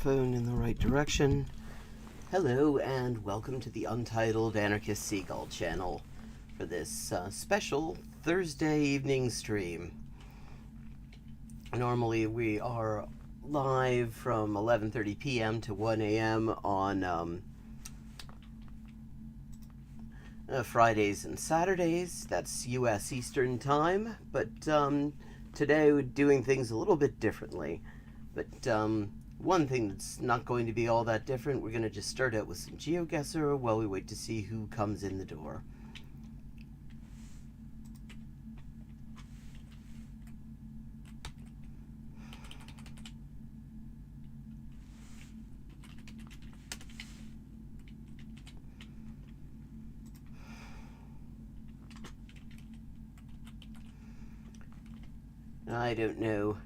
microphone in the right direction. Hello and welcome to the Untitled Anarchist Seagull channel for this special Thursday evening stream. Normally we are live from 11:30 p.m. to 1 a.m. on Fridays and Saturdays. That's U.S. Eastern Time, but today we're doing things a little bit differently. But one thing that's not going to be all that different, we're going to just start out with some GeoGuessr while we wait to see who comes in the door. I don't know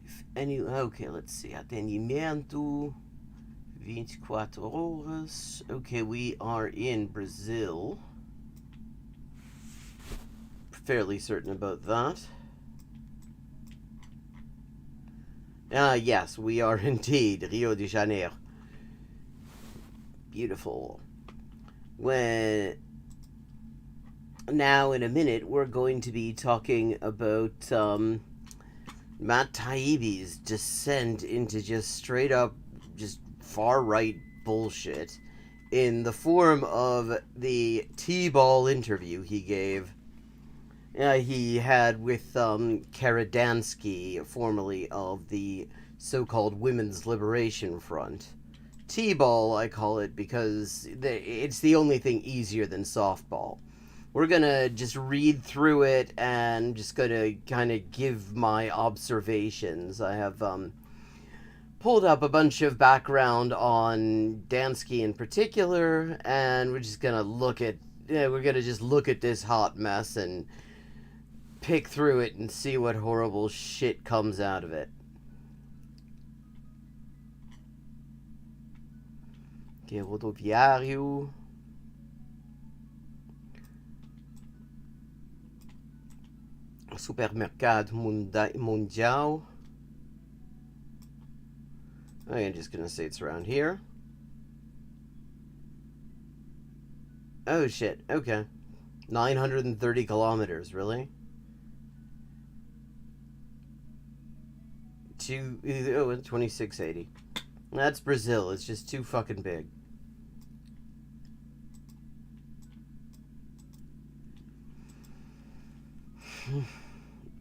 if any... Okay, let's see. Atendimento, 24 horas. Okay, we are in Brazil. Fairly certain about that. Yes, we are indeed. Rio de Janeiro. Beautiful. Now, in a minute, we're going to be talking about Matt Taibbi's descent into just straight up, just far-right bullshit in the form of the T-ball interview he gave. He had with Karadansky, formerly of the so-called Women's Liberation Front. T-ball, I call it, because it's the only thing easier than softball. We're gonna just read through it and just gonna kind of give my observations. I have pulled up a bunch of background on Dansky in particular, and we're just gonna look at this hot mess and pick through it and see what horrible shit comes out of it. Okay, rodoviário. Supermercado Mundial. I'm just gonna say it's around here. Oh shit, okay. 930 kilometers, really? 2680. That's Brazil, it's just too fucking big.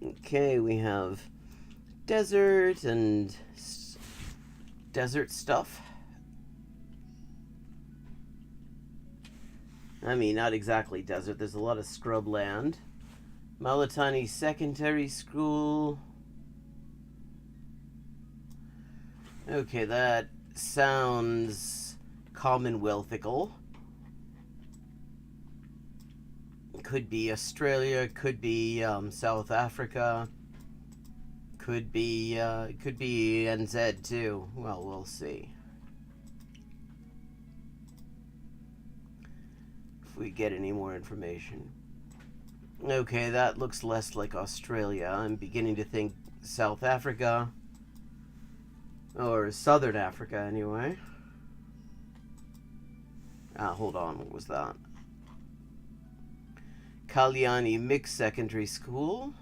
Okay, we have desert and desert stuff. I mean, not exactly desert. There's a lot of scrub land. Malatani Secondary School. Okay, that sounds Commonwealthical. Could be Australia, could be South Africa, could be NZ too. Well, we'll see. If we get any more information. Okay, that looks less like Australia. I'm beginning to think South Africa. Or Southern Africa, anyway. Hold on, what was that? Kalyani Mixed Secondary School.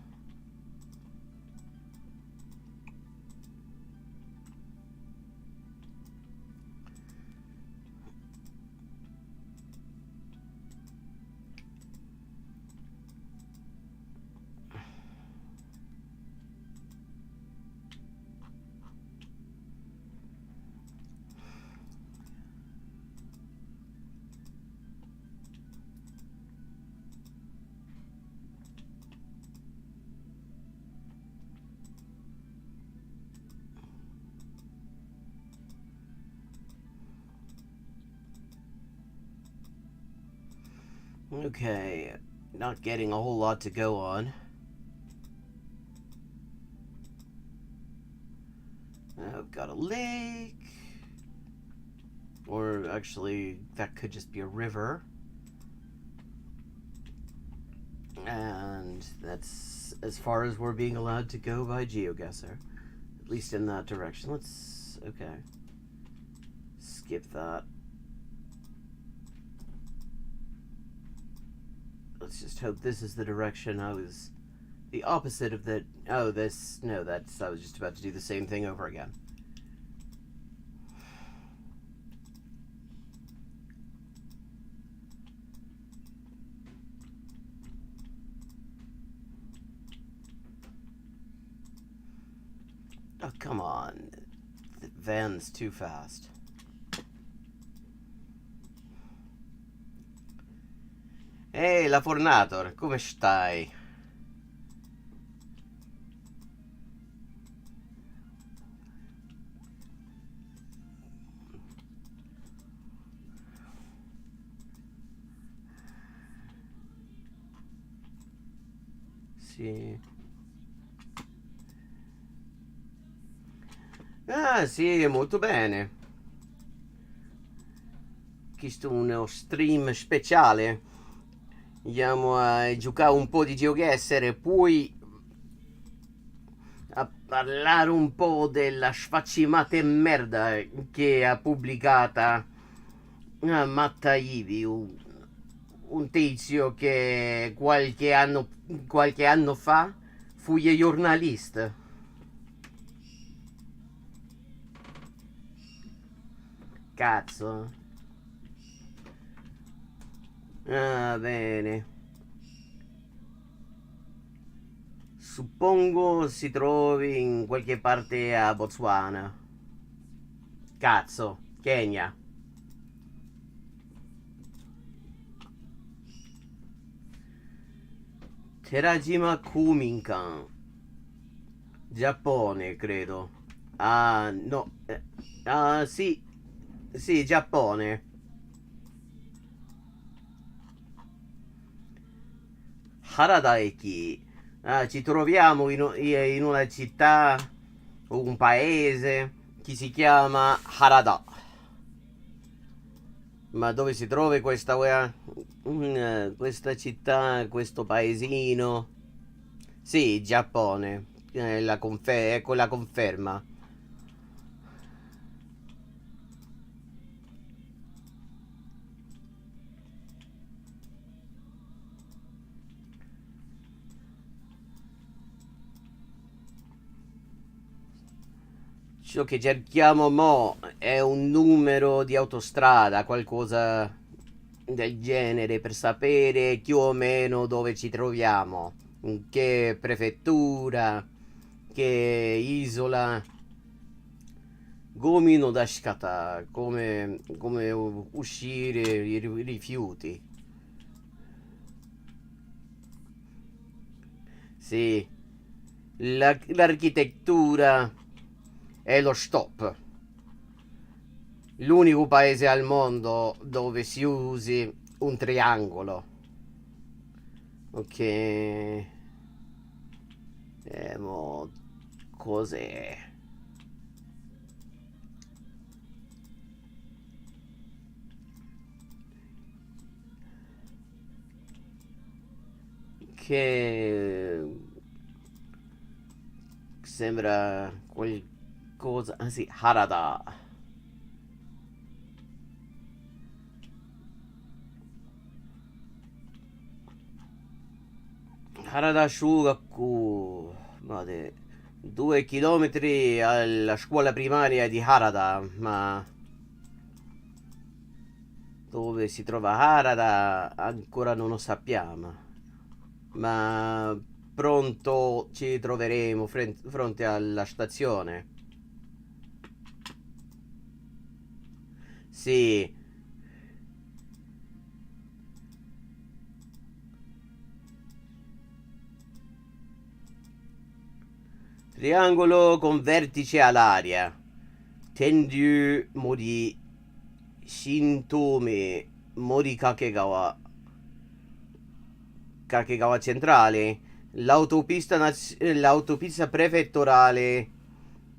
Okay, not getting a whole lot to go on. I've got a lake. Or actually, that could just be a river. And that's as far as we're being allowed to go by GeoGuessr. At least in that direction. Let's... Okay. Skip that. Let's just hope this is the direction I was... The opposite of that... Oh, this... No, that's... I was just about to do the same thing over again. Oh, come on. The van's too fast. Ehi, la Fornator, come stai? Sì. Ah, sì, molto bene. Questo è uno stream speciale. Andiamo a giocare un po' di GeoGuessr e poi a parlare un po' della sfaccimata merda che ha pubblicata Matt Taibbi, un tizio che qualche anno fa fu giornalista. Cazzo. Ah, bene. Suppongo si trovi in qualche parte a Botswana. Cazzo, Kenya. Terajima Kuminkan. Giappone, credo. Ah, no. Ah, sì. Sì, Giappone. Haradaeki. Ah, ci troviamo in una città o un paese che si chiama Harada. Ma dove si trova questa città, questo paesino? Sì, Giappone. Ecco la conferma. Ciò che cerchiamo mo è un numero di autostrada, qualcosa del genere, per sapere più o meno dove ci troviamo, in che prefettura, che isola. Gomino da shikata, come uscire i rifiuti. Sì, l'architettura è lo stop. L'unico paese al mondo dove si usi un triangolo. Ok. Mo cos'è? Che sembra qualcosa. Ah sì, Harada. Harada Shugaku. Vade 2 chilometri alla scuola primaria di Harada, ma dove si trova Harada ancora non lo sappiamo. Ma pronto ci troveremo fronte alla stazione. Sì. Triangolo con vertice all'aria. Tenryu Mori Shintome Mori Kakegawa centrale. L'autopista prefettorale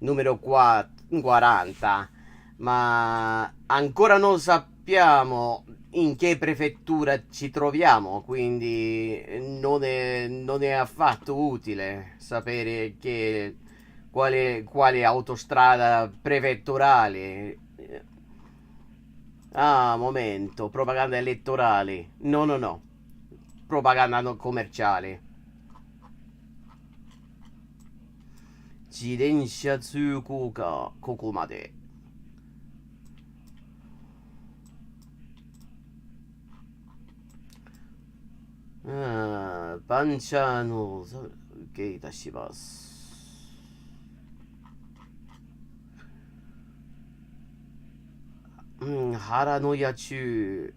numero 40. Ma ancora non sappiamo in che prefettura ci troviamo, quindi non è affatto utile sapere che Quale autostrada prefetturale? Ah, momento, propaganda elettorale. No, no, no. Propaganda commerciale. 自転車通行か、ここまで。番車の受けいたします。原の谷中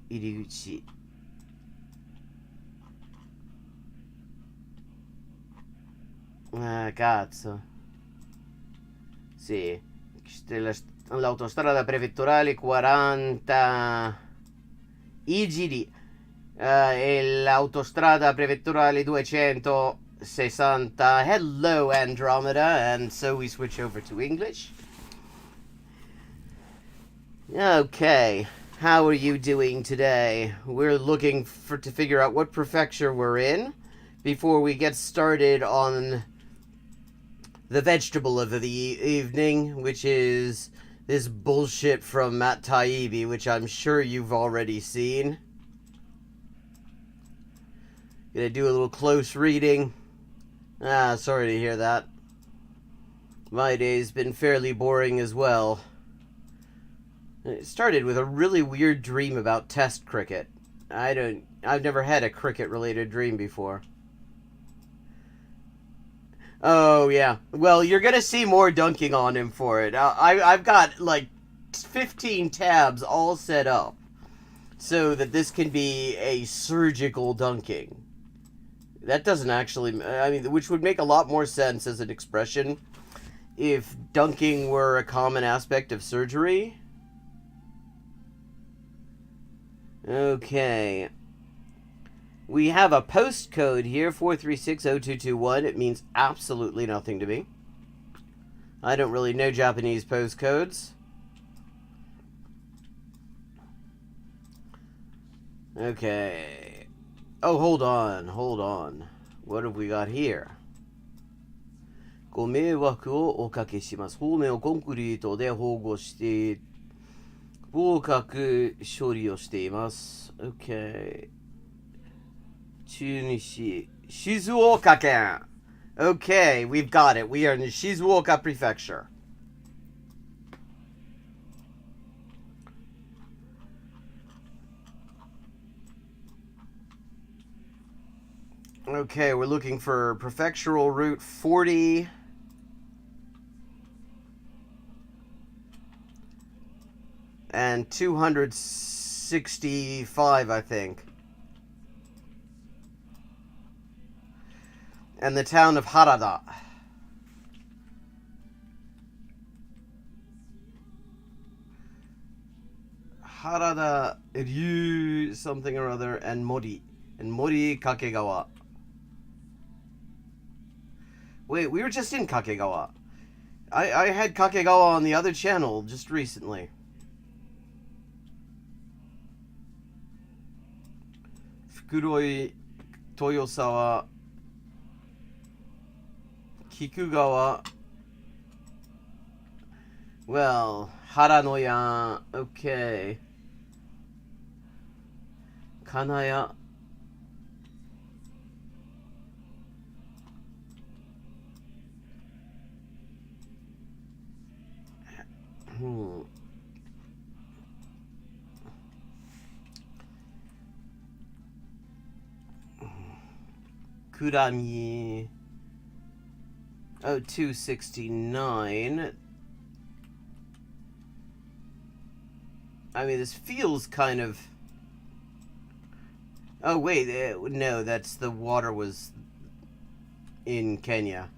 入り口。Cazzo. Sì. L'autostrada prefetturale 40 IGD. E l'autostrada prefetturale 260. Hello, Andromeda. And so we switch over to English. Okay. How are you doing today? We're looking to figure out what prefecture we're in before we get started on the vegetable of the evening, which is this bullshit from Matt Taibbi, which I'm sure you've already seen. Gonna do a little close reading. Sorry to hear that. My day's been fairly boring as well. It started with a really weird dream about test cricket. I've never had a cricket-related dream before. Oh, yeah. Well, you're gonna see more dunking on him for it. I've got, like, 15 tabs all set up so that this can be a surgical dunking. That doesn't actually... I mean, which would make a lot more sense as an expression if dunking were a common aspect of surgery. Okay. We have a postcode here, 4360221. It means absolutely nothing to me. I don't really know Japanese postcodes. Okay. Oh, hold on. What have we got here? ご迷惑をおかけします。方面をコンクリートで保護して合格処理をしています。Okay. 中西、静岡県。Okay, we've got it. We are in Shizuoka Prefecture. Okay, we're looking for prefectural route 40. And 265, I think. And the town of Harada. Harada, Ryu, something or other, and Mori. And Mori Kakegawa. Wait, we were just in Kakegawa. I had Kakegawa on the other channel just recently. Fukuroi, Toyosawa, Kikugawa. Well, Haranoya. Okay. Kanaya. Kurami. Oh, 269. I mean, this feels kind of... Oh, wait. No, that's the water was in Kenya.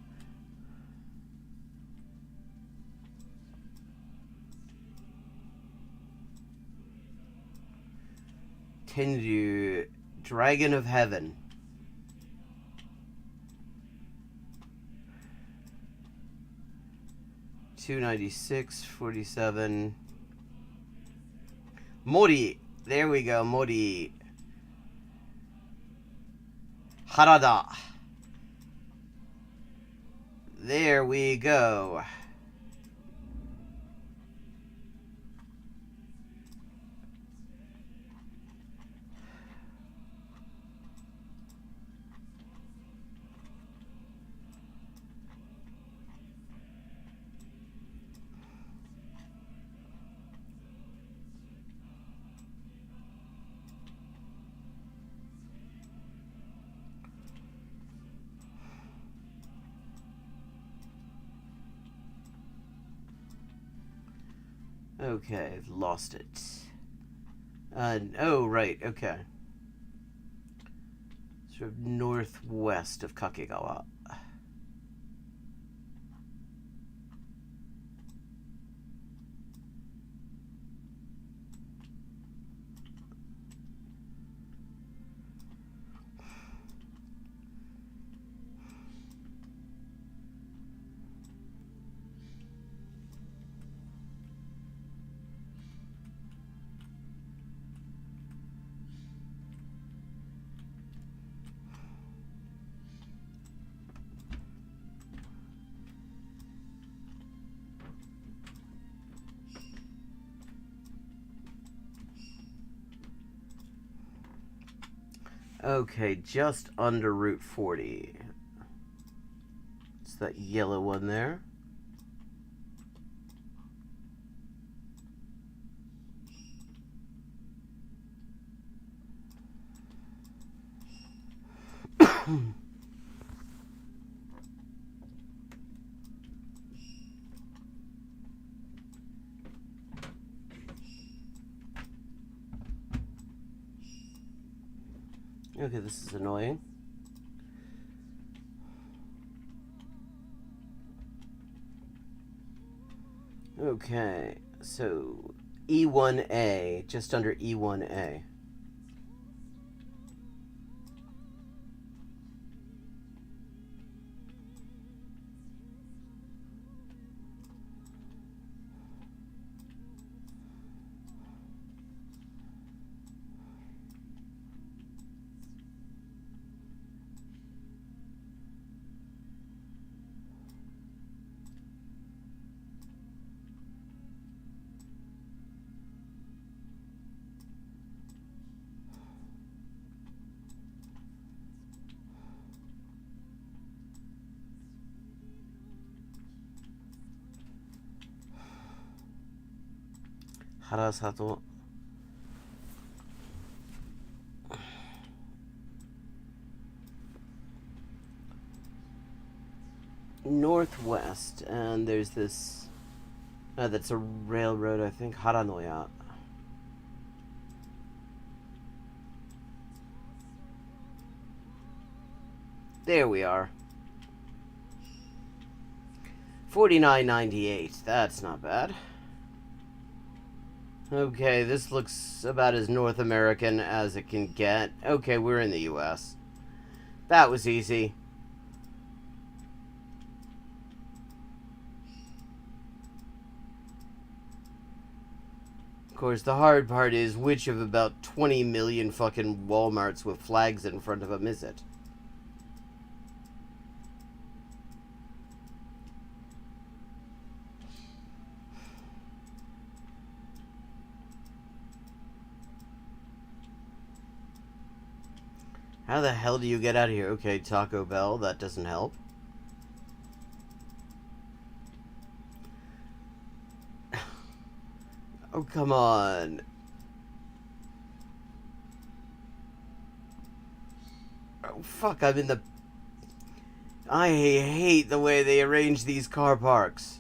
Tenryu, Dragon of Heaven. $296.47. Mori. There we go, Mori. Harada. There we go. Okay, lost it. Oh, right, okay. Sort of northwest of Kakegawa. Okay, just under Route 40. It's that yellow one there. Okay, this is annoying. Okay, so E1A, just under E1A. Harasato. Northwest, and there's this. That's a railroad, I think. Haranoya. There we are. 49.98. That's not bad. Okay, this looks about as North American as it can get. Okay, we're in the US. That was easy. Of course, the hard part is which of about 20 million fucking Walmarts with flags in front of them is it? How the hell do you get out of here? Okay, Taco Bell, that doesn't help. Oh, come on. Oh, fuck, I'm in the... I hate the way they arrange these car parks.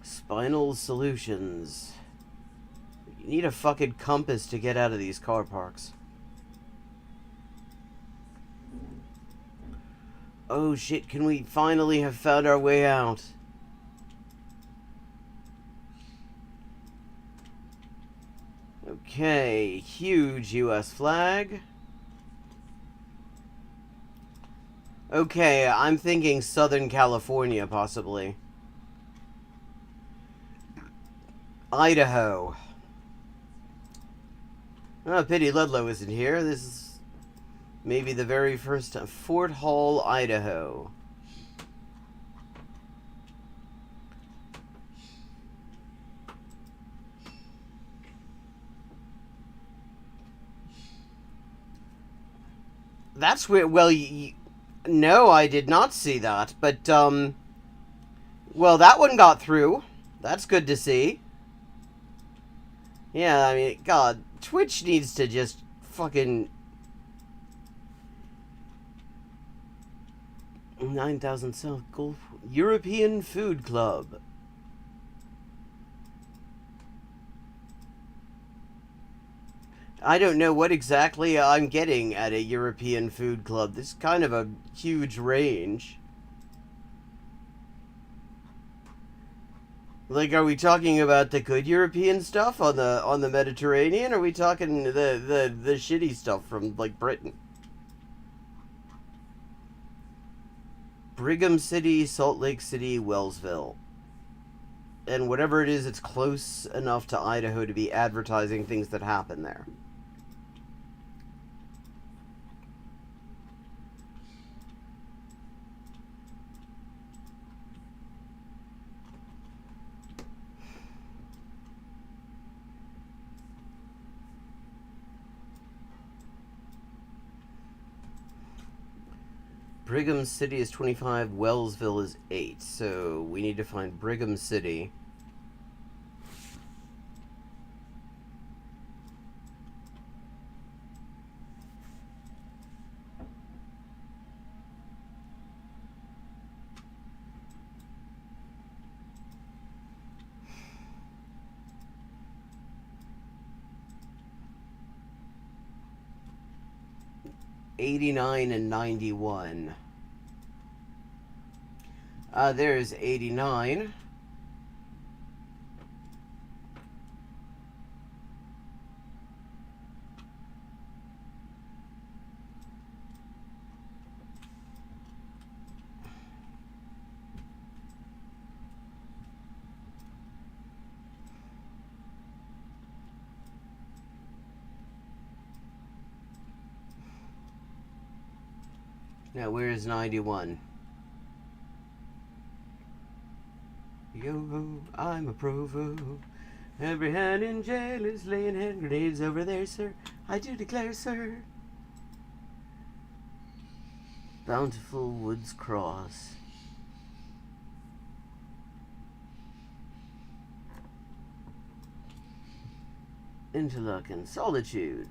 Spinal Solutions. You need a fucking compass to get out of these car parks. Oh shit, can we finally have found our way out? Okay, huge U.S. flag. Okay, I'm thinking Southern California, possibly. Idaho. Oh, pity Ludlow isn't here. This is maybe the very first time. Fort Hall, Idaho. That's where, well, no, I did not see that, but, well, that one got through. That's good to see. Yeah, I mean, God, Twitch needs to just fucking... 9,000 South Gulf European Food Club. I don't know what exactly I'm getting at a European food club. This is kind of a huge range. Like, are we talking about the good European stuff on the Mediterranean? Or are we talking the shitty stuff from, like, Britain? Brigham City, Salt Lake City, Wellsville. And whatever it is, it's close enough to Idaho to be advertising things that happen there. Brigham City is 25, Wellsville is 8. So we need to find Brigham City. '89 and 91. There's 89. Now, where's 91? Yo, I'm a provo. Every hand in jail is laying hand grenades over there, sir. I do declare, sir. Bountiful Woods Cross. Interlaken Solitude.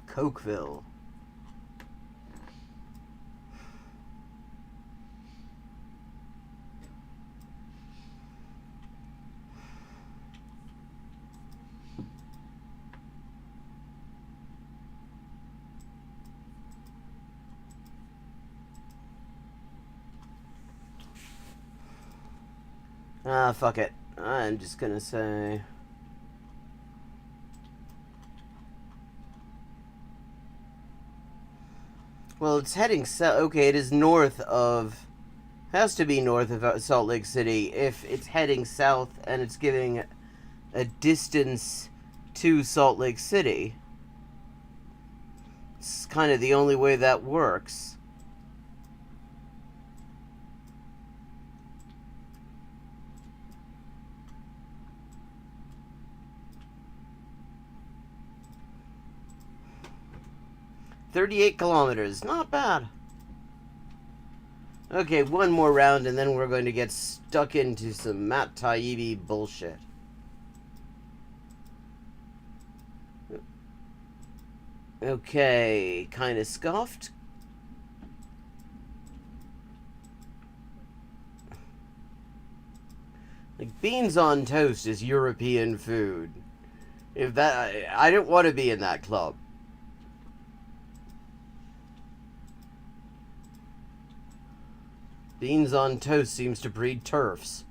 Cokeville. Fuck it. I'm just gonna say... Well, it's heading south. Okay, it is north of... Has to be north of Salt Lake City if it's heading south and it's giving a distance to Salt Lake City. It's kind of the only way that works. "38 kilometers. Not bad. Okay, one more round and then we're going to get stuck into some Matt Taibbi bullshit. Okay, kind of scuffed. Like, beans on toast is European food. If that... I don't want to be in that club. Beans on toast seems to breed turfs.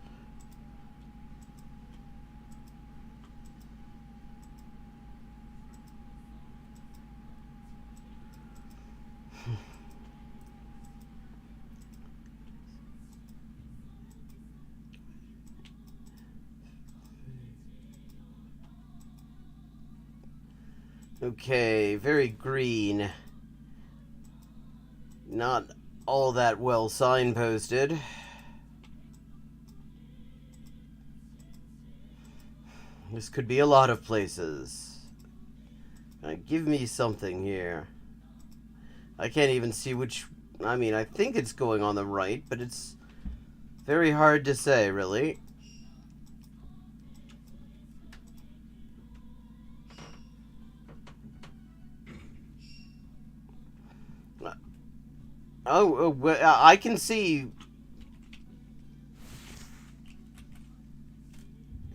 Okay, very green. Not all that well signposted. This could be a lot of places. Give me something here. I can't even see which... I mean, I think it's going on the right, but it's very hard to say, really. I can see...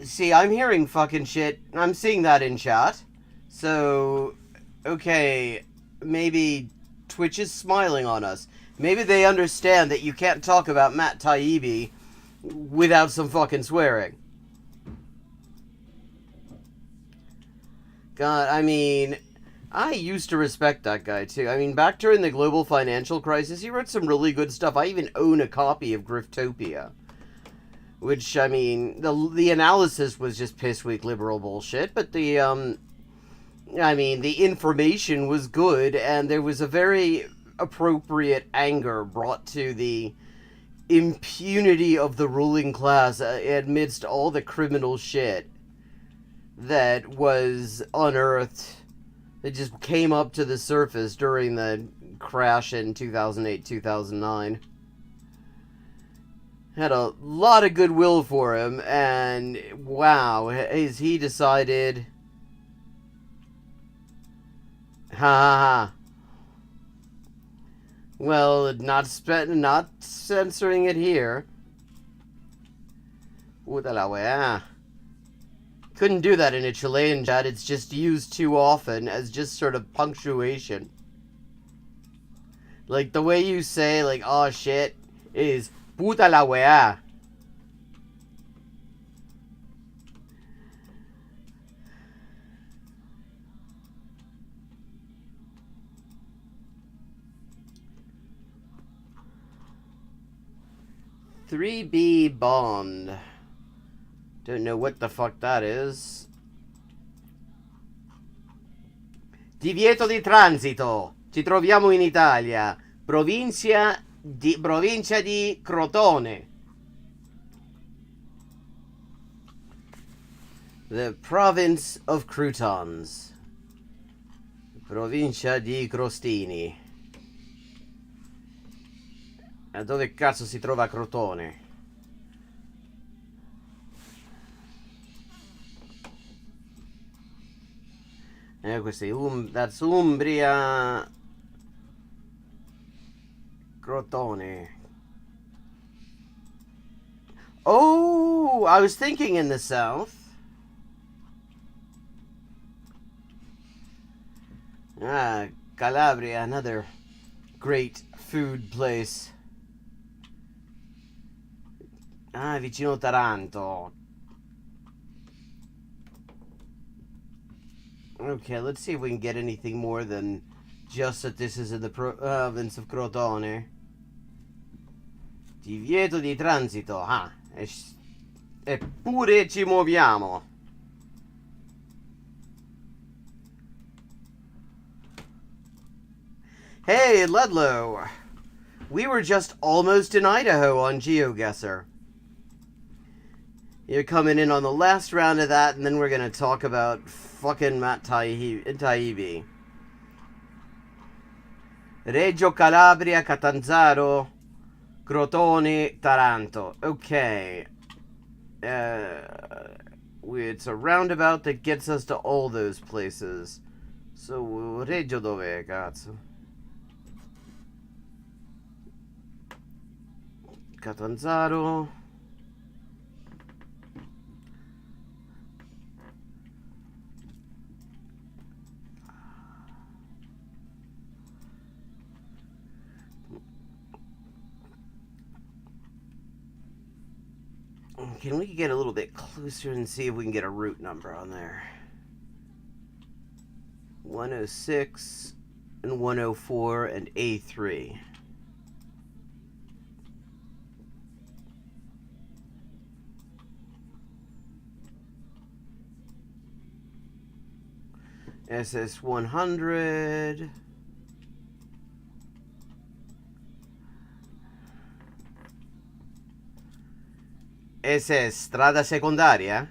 See, I'm hearing fucking shit. I'm seeing that in chat. So, okay, maybe Twitch is smiling on us. Maybe they understand that you can't talk about Matt Taibbi without some fucking swearing. God, I mean... I used to respect that guy, too. I mean, back during the global financial crisis, he wrote some really good stuff. I even own a copy of Griftopia. Which, I mean, the analysis was just piss-weak liberal bullshit, but the, I mean, the information was good, and there was a very appropriate anger brought to the impunity of the ruling class amidst all the criminal shit that was unearthed. It just came up to the surface during the crash in 2008-2009. Had a lot of goodwill for him, and wow, has he decided... Ha ha ha. Well, not censoring it here. Puta la wea. Couldn't do that in a Chilean chat. It's just used too often as just sort of punctuation. Like, the way you say, like, oh shit, is puta la wea. $3B bond. Don't know what the fuck that is. Divieto di transito. Ci troviamo in Italia. Provincia di Crotone. The province of croutons. Provincia di Crostini. A dove cazzo si trova Crotone? Questi that's Umbria. Crotone. Oh, I was thinking in the south. Ah, Calabria, another great food place. Ah, vicino Taranto. Okay, let's see if we can get anything more than just that this is in the province of Crotone. Divieto di transito. Ah, eppure ci muoviamo. Hey, Ludlow. We were just almost in Idaho on GeoGuessr. You're coming in on the last round of that, and then we're going to talk about fucking Matt Taibbi. Reggio Calabria, Catanzaro, Crotone, Taranto. Okay. It's a roundabout that gets us to all those places. So, Reggio dov'è, cazzo? Catanzaro. Can we get a little bit closer and see if we can get a route number on there? 106 and 104 and A3. SS100. Esa es strada secondaria.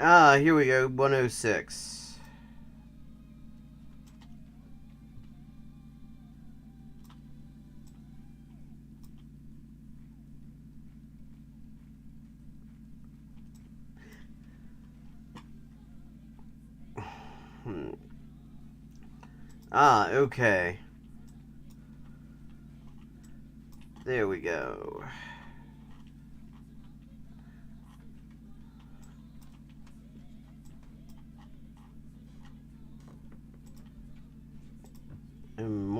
Ah, here we go, 106. Ah, okay. There we go.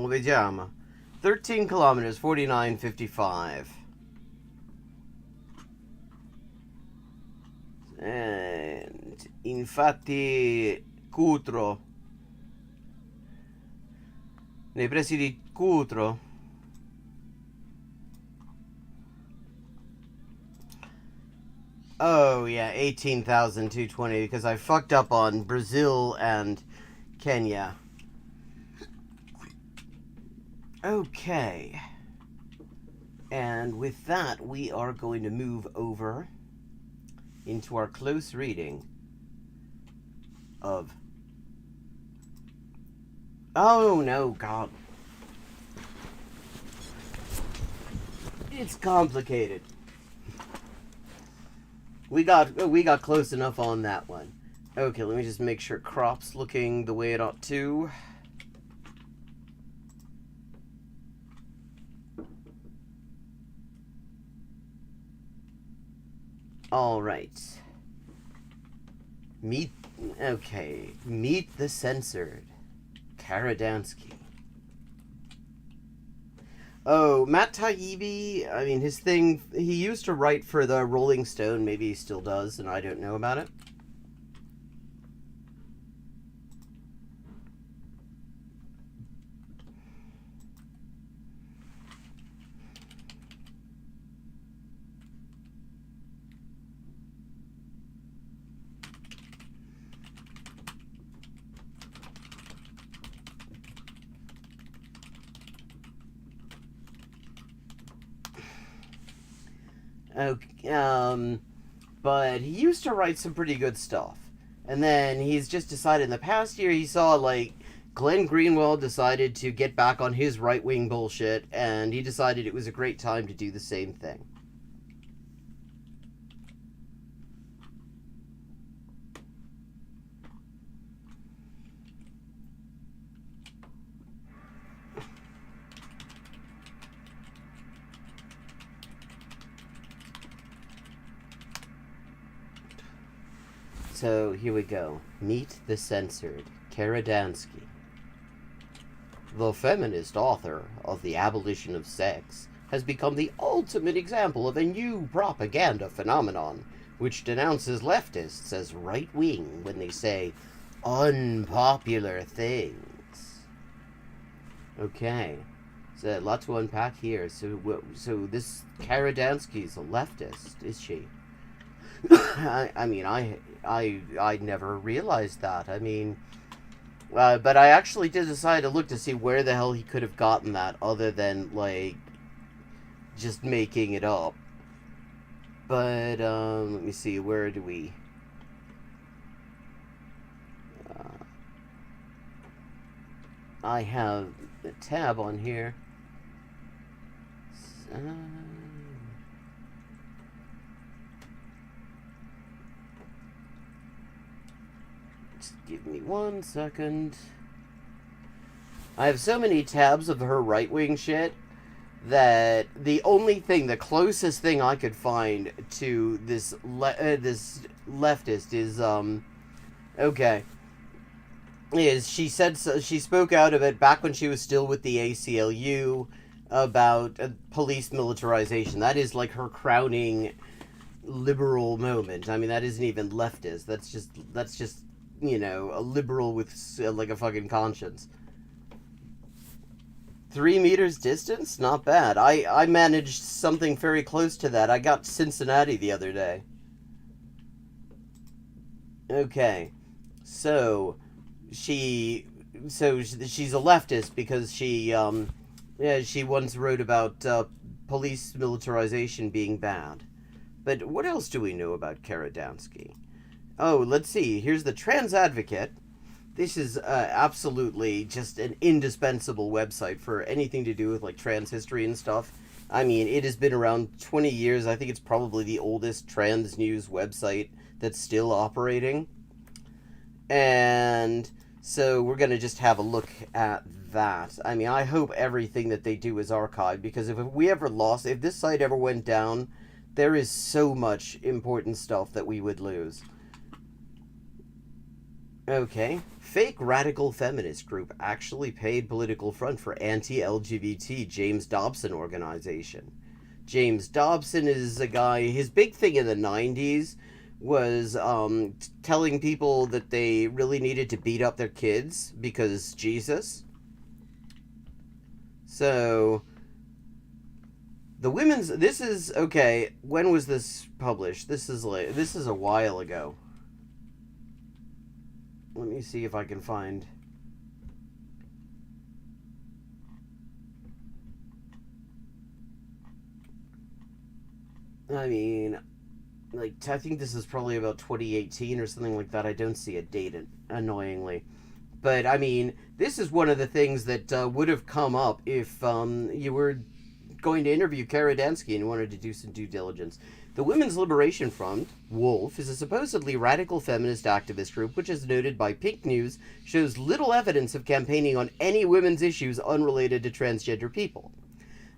Vediamo. 13 kilometers, 49.55. And infatti Cutro, nei pressi di Cutro. Oh yeah, 18,220 because I fucked up on Brazil and Kenya. Okay. And with that, we are going to move over into our close reading of... Oh, no, God. It's complicated. We got close enough on that one. Okay, let me just make sure crop's looking the way it ought to. All right. Meet the censored. Karadansky. Oh, Matt Taibbi, I mean, his thing, he used to write for the Rolling Stone, maybe he still does, and I don't know about it. Okay, but he used to write some pretty good stuff. And then he's just decided in the past year he saw, like, Glenn Greenwald decided to get back on his right-wing bullshit, and he decided it was a great time to do the same thing. So here we go. Meet the censored, Karadansky. The feminist author of The Abolition of Sex has become the ultimate example of a new propaganda phenomenon, which denounces leftists as right-wing when they say unpopular things. Okay, so a lot to unpack here. So this Karadansky's a leftist, is she? I mean, I never realized that. I mean, but I actually did decide to look to see where the hell he could have gotten that, other than, like, just making it up. But let me see, where do we? I have a tab on here. Just give me 1 second. I have so many tabs of her right-wing shit that the closest thing I could find to this leftist is okay, is she said so, she spoke out of it back when she was still with the ACLU about police militarization. That is like her crowning liberal moment. I mean, that isn't even leftist. That's just a liberal with like a fucking conscience. 3 meters distance? Not bad. I managed something very close to that. I got Cincinnati the other day. Okay. So, she... So, she's a leftist because she once wrote about police militarization being bad. But what else do we know about Karadansky? Oh, let's see. Here's the Trans Advocate. This is absolutely just an indispensable website for anything to do with like trans history and stuff. I mean, it has been around 20 years. I think it's probably the oldest trans news website that's still operating. And so we're going to just have a look at that. I mean, I hope everything that they do is archived, because if this site ever went down, there is so much important stuff that we would lose. Okay. Fake radical feminist group actually paid political front for anti-LGBT James Dobson organization. James Dobson is a guy, his big thing in the 90s was telling people that they really needed to beat up their kids because Jesus. So, this is, okay, when was this published? This is a while ago. Let me see if I can find... I mean, like, I think this is probably about 2018 or something like that. I don't see a date, annoyingly. But, I mean, this is one of the things that would have come up if you were going to interview Karadansky and wanted to do some due diligence. The Women's Liberation Front, WOLF, is a supposedly radical feminist activist group which, as noted by Pink News, shows little evidence of campaigning on any women's issues unrelated to transgender people.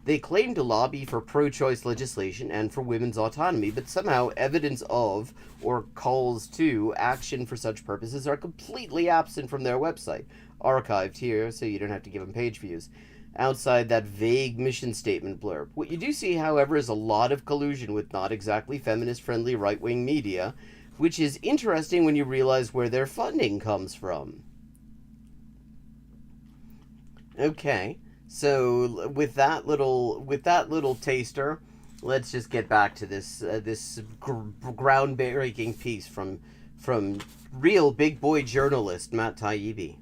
They claim to lobby for pro-choice legislation and for women's autonomy, but somehow evidence of, or calls to, action for such purposes are completely absent from their website, archived here so you don't have to give them page views. Outside that vague mission statement blurb. What you do see, however, is a lot of collusion with not exactly feminist-friendly right-wing media, which is interesting when you realize where their funding comes from. Okay, so with that little taster, let's just get back to this groundbreaking piece from real big boy journalist Matt Taibbi.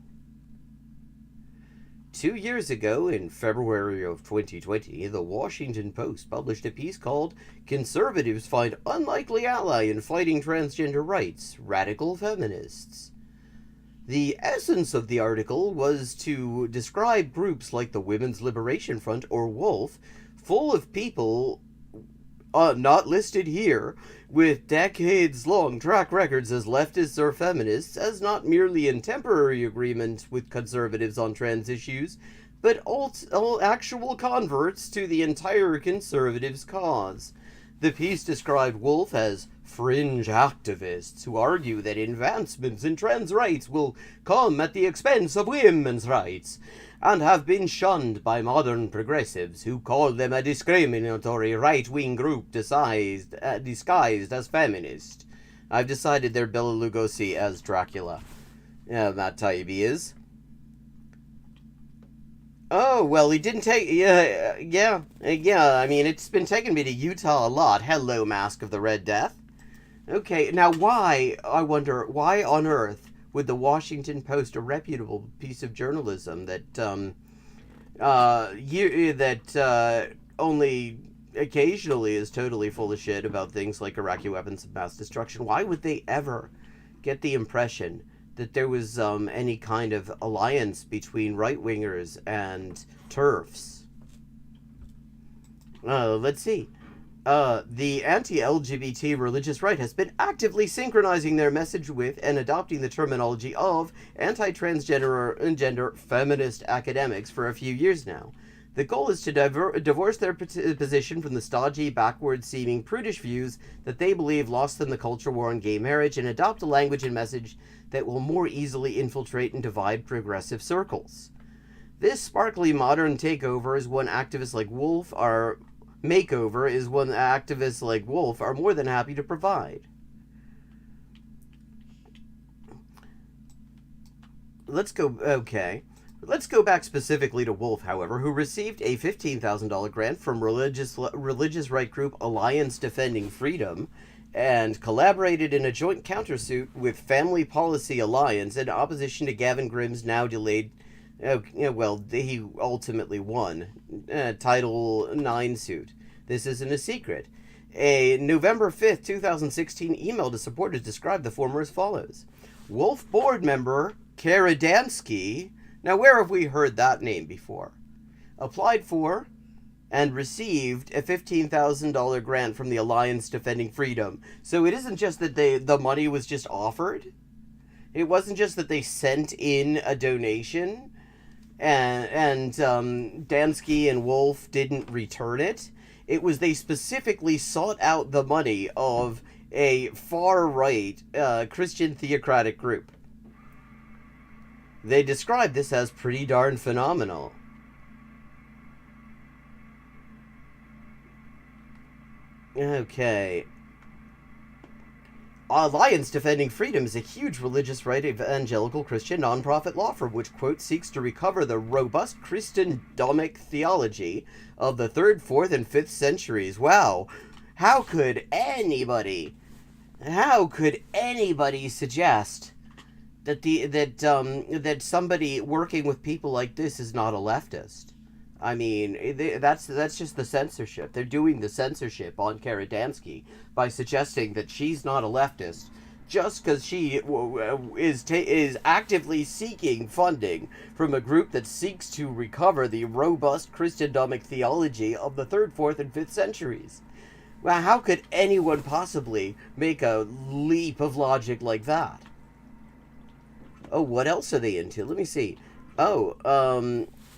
2 years ago, in February of 2020, the Washington Post published a piece called "Conservatives Find Unlikely Ally in Fighting Transgender Rights, Radical Feminists." The essence of the article was to describe groups like the Women's Liberation Front, or WOLF, full of people not listed here, with decades-long track records as leftists or feminists, as not merely in temporary agreement with conservatives on trans issues, but all actual converts to the entire conservatives' cause. The piece described WOLF as fringe activists who argue that advancements in trans rights will come at the expense of women's rights, and have been shunned by modern progressives who call them a discriminatory right-wing group disguised as feminist. I've decided they're Bela Lugosi as Dracula. Matt Taibbi is. Oh, well, he didn't take... Yeah, I mean, it's been taking me to Utah a lot. Hello, Mask of the Red Death. Okay, now why, I wonder, why on earth would the Washington Post, a reputable piece of journalism that only occasionally is totally full of shit about things like Iraqi weapons of mass destruction, why would they ever get the impression that there was any kind of alliance between right-wingers and TERFs? Let's see. The anti-LGBT religious right has been actively synchronizing their message with and adopting the terminology of anti-transgender and gender feminist academics for a few years now. The goal is to divorce their position from the stodgy, backward-seeming, prudish views that they believe lost them the culture war on gay marriage and adopt a language and message that will more easily infiltrate and divide progressive circles. This sparkly modern takeover is one activists like Wolf are makeover is one activists like Wolf are more than happy to provide. Let's go back specifically to Wolf, however, who received a $15,000 grant from religious right group Alliance Defending Freedom and collaborated in a joint countersuit with Family Policy Alliance in opposition to Gavin Grimm's now delayed he ultimately won Title IX suit. This isn't a secret. A November 5th, 2016 email to supporters described the former as follows. Wolf board member Karadansky, now where have we heard that name before? Applied for and received a $15,000 grant from the Alliance Defending Freedom. So it isn't just that the money was just offered. It wasn't just that they sent in a donation and Dansky and Wolf didn't return it. It was they specifically sought out the money of a far-right Christian theocratic group. They described this as pretty darn phenomenal. Okay. Alliance Defending Freedom is a huge religious right evangelical Christian nonprofit law firm which, quote, seeks to recover the robust Christendomic theology of the 3rd, 4th, and 5th centuries. Wow. How could anybody suggest that somebody working with people like this is not a leftist? I mean, that's just the censorship. They're doing the censorship on Karadansky by suggesting that she's not a leftist just because she is actively seeking funding from a group that seeks to recover the robust Christendomic theology of the 3rd, 4th, and 5th centuries. Well, how could anyone possibly make a leap of logic like that? Oh, what else are they into? Let me see.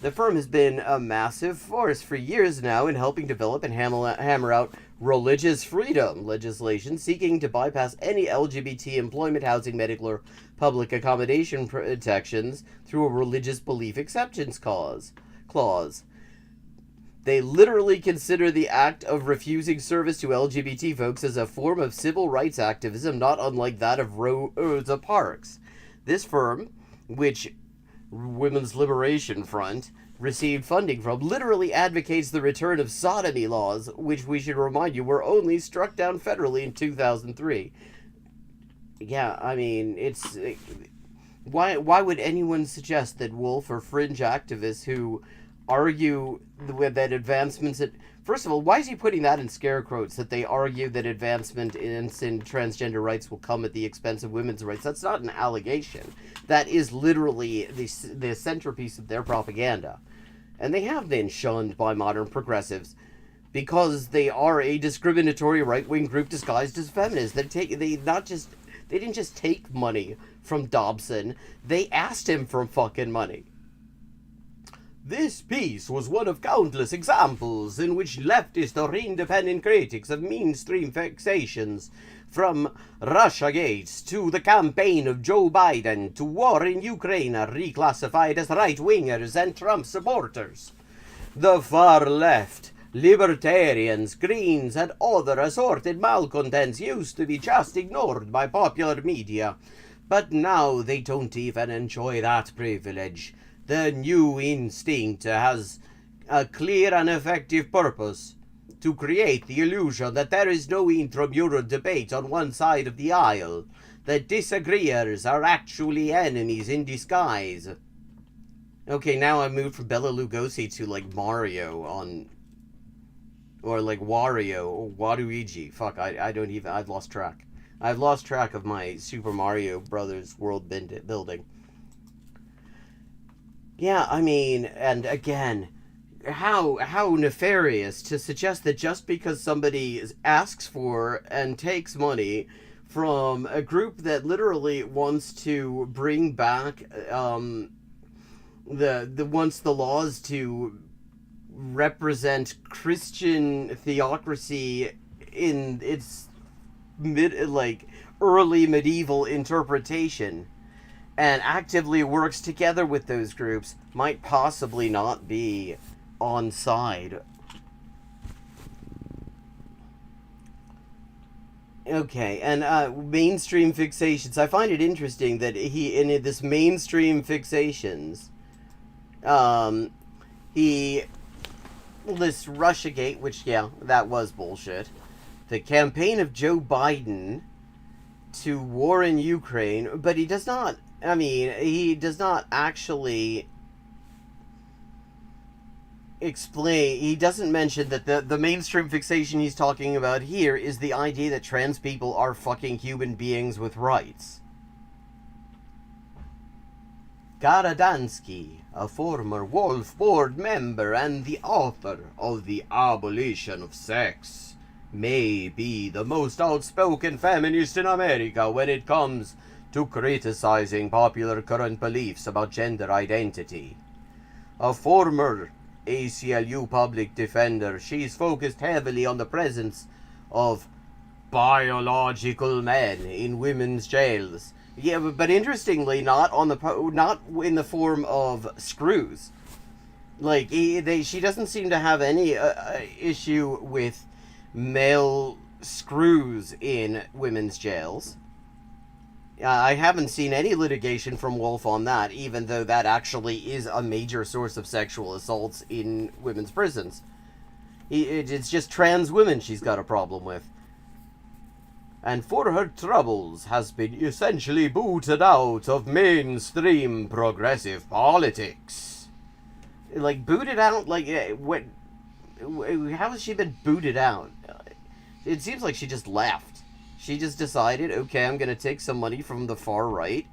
The firm has been a massive force for years now in helping develop and hammer out religious freedom legislation seeking to bypass any LGBT employment, housing, medical, or public accommodation protections through a religious belief exceptions clause. They literally consider the act of refusing service to LGBT folks as a form of civil rights activism not unlike that of Rosa Parks. This firm, which Women's Liberation Front received funding from, literally advocates the return of sodomy laws, which we should remind you were only struck down federally in 2003. Yeah, I mean, why would anyone suggest that Wolf or fringe activists who argue that advancements first of all, why is he putting that in scare quotes, that they argue that advancement in transgender rights will come at the expense of women's rights? That's not an allegation. That is literally the centerpiece of their propaganda. And they have been shunned by modern progressives because they are a discriminatory right-wing group disguised as feminists. They didn't just take money from Dobson, they asked him for fucking money. This piece was one of countless examples in which leftist or independent critics of mainstream fixations, from Russiagate to the campaign of Joe Biden to war in Ukraine, are reclassified as right-wingers and Trump supporters. The far left, libertarians, Greens, and other assorted malcontents used to be just ignored by popular media, but now they don't even enjoy that privilege. The new instinct has a clear and effective purpose: to create the illusion that there is no intramural debate on one side of the aisle, that disagreeers are actually enemies in disguise. Okay, now I moved from Bela Lugosi to like Mario or like Wario or Waluigi. Fuck, I've lost track. I've lost track of my Super Mario Brothers world building. Yeah, I mean, and again, how nefarious to suggest that just because somebody asks for and takes money from a group that literally wants to bring back the wants the laws to represent Christian theocracy in its early medieval interpretation, and actively works together with those groups, might possibly not be on side. Okay, and mainstream fixations. I find it interesting that he, in this mainstream fixations, um, he lists Russiagate, which, yeah, that was bullshit. The campaign of Joe Biden to war in Ukraine, but he does not, I mean, he does not actually explain, he doesn't mention that the mainstream fixation he's talking about here is the idea that trans people are fucking human beings with rights. Garadansky, a former Wolf board member and the author of The Abolition of Sex, may be the most outspoken feminist in America when it comes to criticizing popular current beliefs about gender identity. A former ACLU public defender, she's focused heavily on the presence of biological men in women's jails. Yeah, but interestingly, not in the form of screws. Like she doesn't seem to have any issue with male screws in women's jails. I haven't seen any litigation from Wolf on that, even though that actually is a major source of sexual assaults in women's prisons. It's just trans women she's got a problem with. And for her troubles has been essentially booted out of mainstream progressive politics. Like, booted out? Like, what? How has she been booted out? It seems like she just left. She just decided, okay, I'm going to take some money from the far right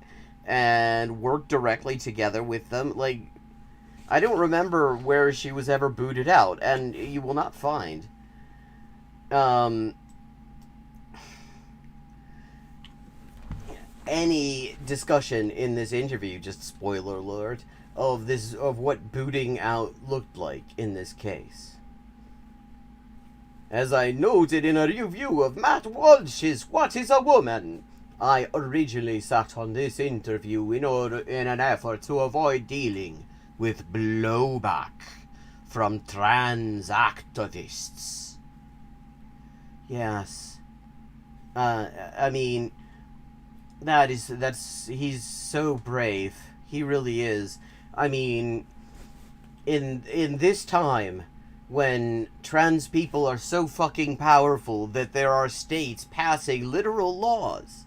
and work directly together with them. Like, I don't remember where she was ever booted out, and you will not find any discussion in this interview, just spoiler alert, of what booting out looked like in this case. As I noted in a review of Matt Walsh's What is a Woman, I originally sat on this interview in an effort to avoid dealing with blowback from trans activists. Yes. I mean, he's so brave. He really is. I mean, in this time, when trans people are so fucking powerful that there are states passing literal laws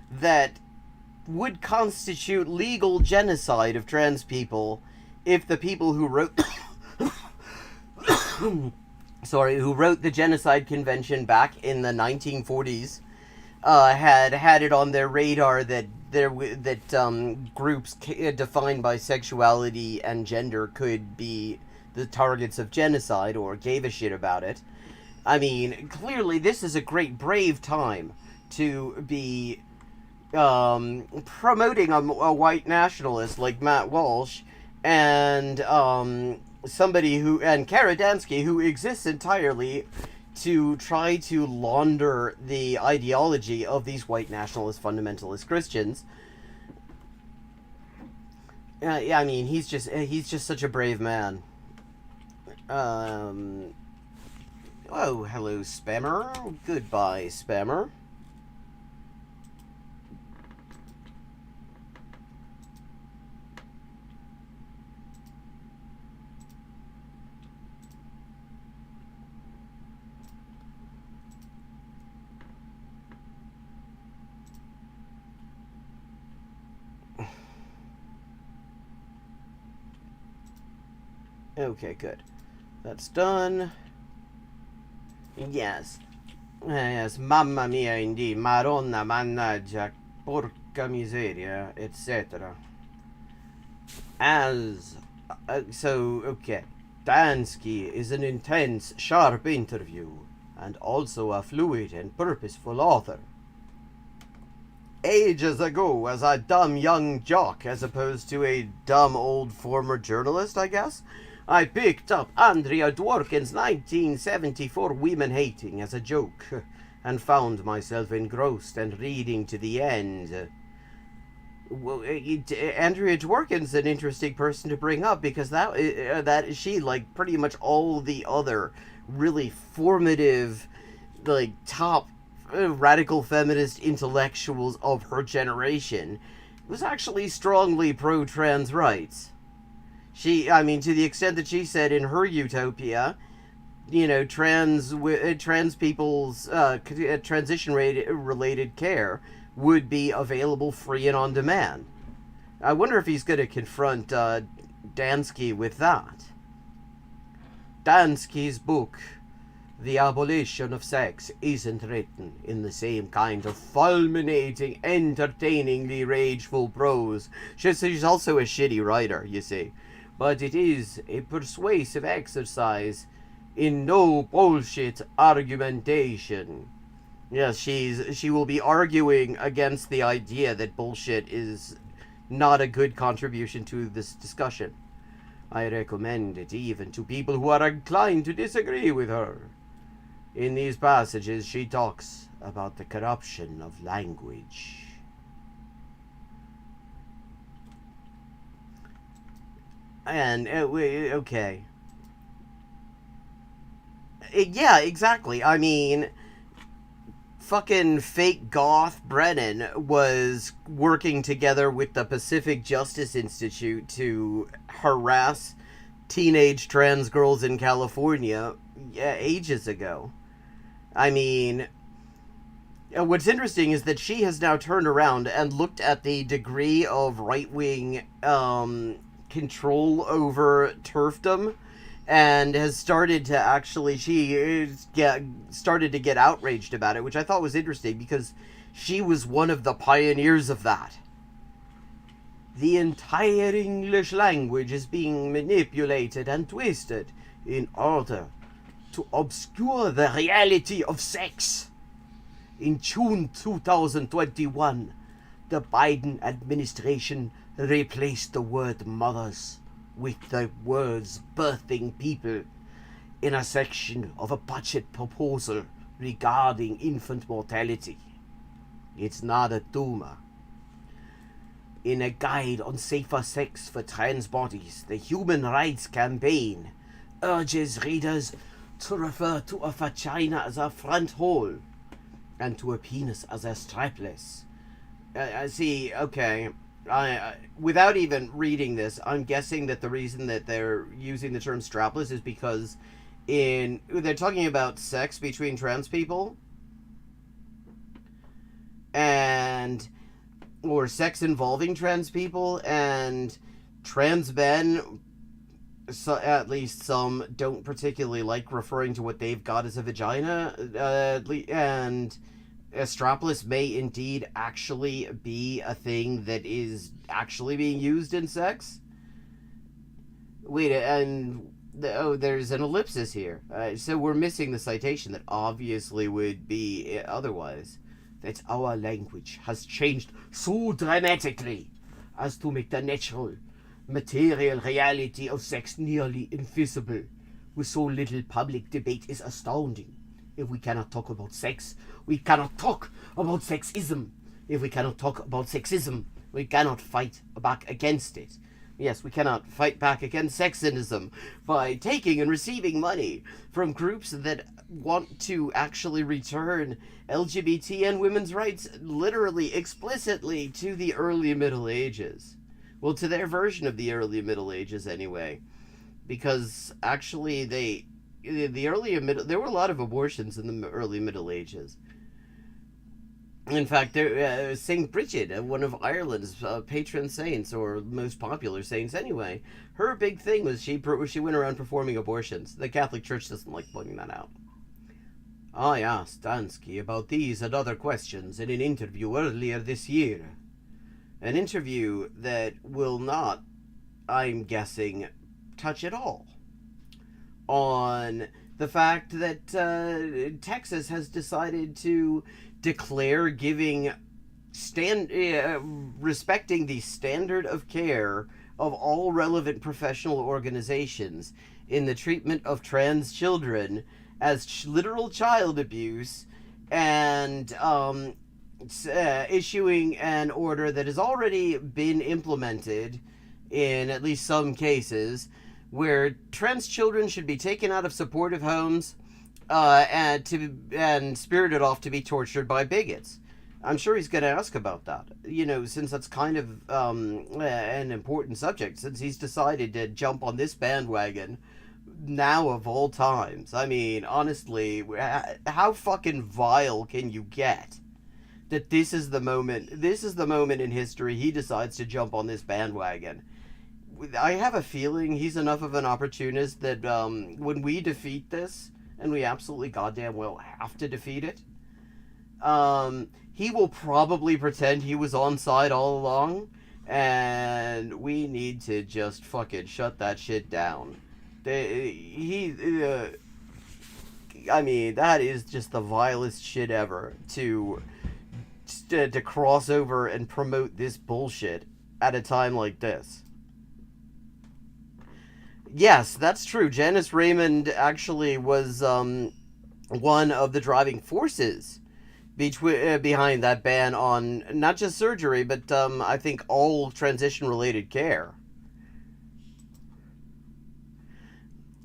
that would constitute legal genocide of trans people if the people who wrote who wrote the Genocide Convention back in the 1940s had it on their radar that groups defined by sexuality and gender could be the targets of genocide, or gave a shit about it. I mean, clearly this is a great brave time to be promoting a white nationalist like Matt Walsh, and somebody who, and Karadansky, who exists entirely to try to launder the ideology of these white nationalist fundamentalist Christians. Yeah, I mean, he's just such a brave man. Oh, hello, Spammer. Goodbye, Spammer. Okay, good. That's done. Yes. Yes, mamma mia, indeed. Madonna, mannaggia, porca miseria, etc. Okay. Dansky is an intense, sharp interview, and also a fluid and purposeful author. Ages ago, as a dumb young jock, as opposed to a dumb old former journalist, I guess, I picked up Andrea Dworkin's 1974 Women Hating as a joke, and found myself engrossed and reading to the end. Well, Andrea Dworkin's an interesting person to bring up because that she, like pretty much all the other really formative, like top radical feminist intellectuals of her generation, was actually strongly pro-trans rights. I mean, to the extent that she said in her utopia, trans people's transition related care would be available free and on demand. I wonder if he's going to confront Dansky with that. Dansky's book, The Abolition of Sex, isn't written in the same kind of fulminating, entertainingly rageful prose. She's also a shitty writer, you see. But it is a persuasive exercise in no bullshit argumentation. Yes, she will be arguing against the idea that bullshit is not a good contribution to this discussion. I recommend it even to people who are inclined to disagree with her. In these passages, she talks about the corruption of language. And, okay. Yeah, exactly. I mean, fucking fake goth Brennan was working together with the Pacific Justice Institute to harass teenage trans girls in California ages ago. I mean, what's interesting is that she has now turned around and looked at the degree of right-wing control over TERFdom, and has started to actually, started to get outraged about it, which I thought was interesting because she was one of the pioneers of that. The entire English language is being manipulated and twisted in order to obscure the reality of sex. In June 2021, the Biden administration replaced the word mothers with the words birthing people in a section of a budget proposal regarding infant mortality. It's not a tumor. In a guide on safer sex for trans bodies, the Human Rights Campaign urges readers to refer to a vagina as a front hole and to a penis as a strapless. See, okay, without even reading this, I'm guessing that the reason that they're using the term strapless is because they're talking about sex between trans people or sex involving trans people, and trans men, so at least some, don't particularly like referring to what they've got as a vagina, and a strapless may indeed actually be a thing that is actually being used in sex. Wait, and there's an ellipsis here. So we're missing the citation that obviously would be otherwise. That our language has changed so dramatically as to make the natural, material reality of sex nearly invisible. With so little public debate is astounding. If we cannot talk about sex, we cannot talk about sexism. If we cannot talk about sexism, we cannot fight back against it. Yes, we cannot fight back against sexism by taking and receiving money from groups that want to actually return LGBT and women's rights literally, explicitly to the early Middle Ages. Well, to their version of the early Middle Ages anyway. Because actually there were a lot of abortions in the early Middle Ages. In fact, Saint Bridget, one of Ireland's patron saints, or most popular saints anyway, her big thing was she went around performing abortions. The Catholic Church doesn't like pointing that out. I asked Dansky about these and other questions in an interview earlier this year. An interview that will not, I'm guessing, touch at all. on the fact that Texas has decided to declare giving respecting the standard of care of all relevant professional organizations in the treatment of trans children as literal child abuse, and issuing an order that has already been implemented in at least some cases, where trans children should be taken out of supportive homes and spirited off to be tortured by bigots. I'm sure he's going to ask about that, since that's kind of an important subject, since he's decided to jump on this bandwagon now of all times. I mean, honestly, how fucking vile can you get? That this is the moment in history he decides to jump on this bandwagon. I have a feeling he's enough of an opportunist that when we defeat this, and we absolutely goddamn well have to defeat it, he will probably pretend he was on side all along, and we need to just fucking shut that shit down. I mean, that is just the vilest shit ever to cross over and promote this bullshit at a time like this. Yes, that's true. Janice Raymond actually was one of the driving forces behind that ban on not just surgery, but I think all transition-related care.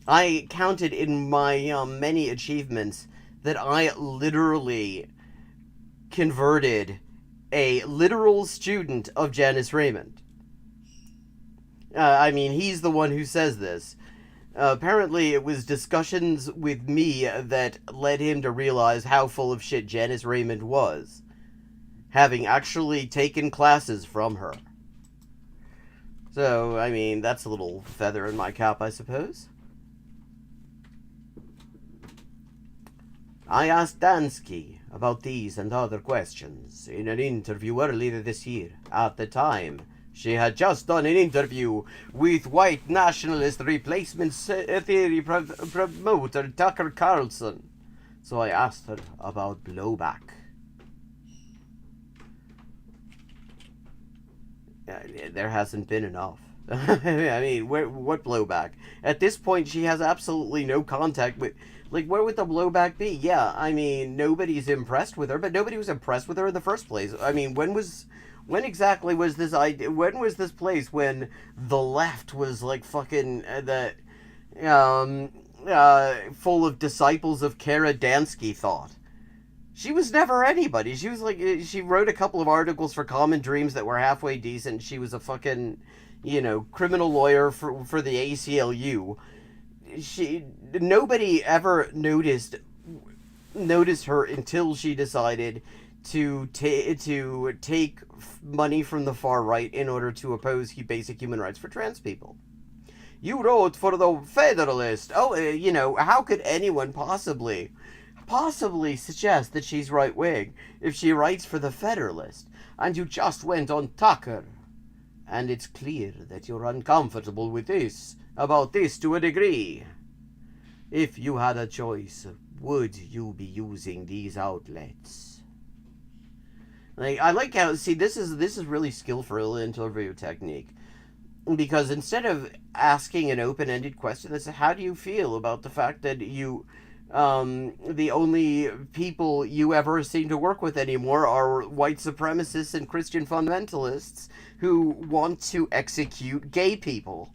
I counted in my many achievements that I literally converted a literal student of Janice Raymond. I mean, he's the one who says this. Apparently, it was discussions with me that led him to realize how full of shit Janice Raymond was, having actually taken classes from her. So, I mean, that's a little feather in my cap, I suppose. I asked Dansky about these and other questions in an interview earlier this year. At the time, she had just done an interview with white nationalist replacement theory promoter Tucker Carlson. So I asked her about blowback. There hasn't been enough. I mean, what blowback? At this point, she has absolutely no contact with... Like, where would the blowback be? Yeah, I mean, nobody's impressed with her, but nobody was impressed with her in the first place. I mean, when exactly was this idea? When was this place when the left was like fucking full of disciples of Kara Dansky thought? She was never anybody. She was like, she wrote a couple of articles for Common Dreams that were halfway decent. She was a fucking, criminal lawyer for the ACLU. Nobody ever noticed her until she decided to take money from the far right in order to oppose basic human rights for trans people. You wrote for the Federalist. Oh, how could anyone possibly suggest that she's right-wing if she writes for the Federalist? And you just went on Tucker. And it's clear that you're uncomfortable with this, about this to a degree. If you had a choice, would you be using these outlets? Like, I like how, see, this is really skillful interview technique. Because instead of asking an open-ended question that's, how do you feel about the fact that you, the only people you ever seem to work with anymore are white supremacists and Christian fundamentalists who want to execute gay people?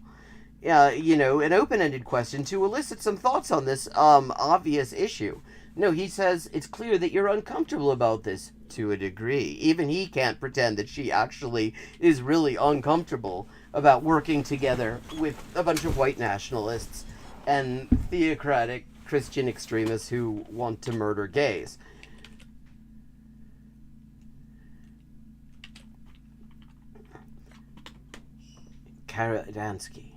An open-ended question to elicit some thoughts on this obvious issue. No, he says, it's clear that you're uncomfortable about this to a degree. Even he can't pretend that she actually is really uncomfortable about working together with a bunch of white nationalists and theocratic Christian extremists who want to murder gays. Kara Dansky.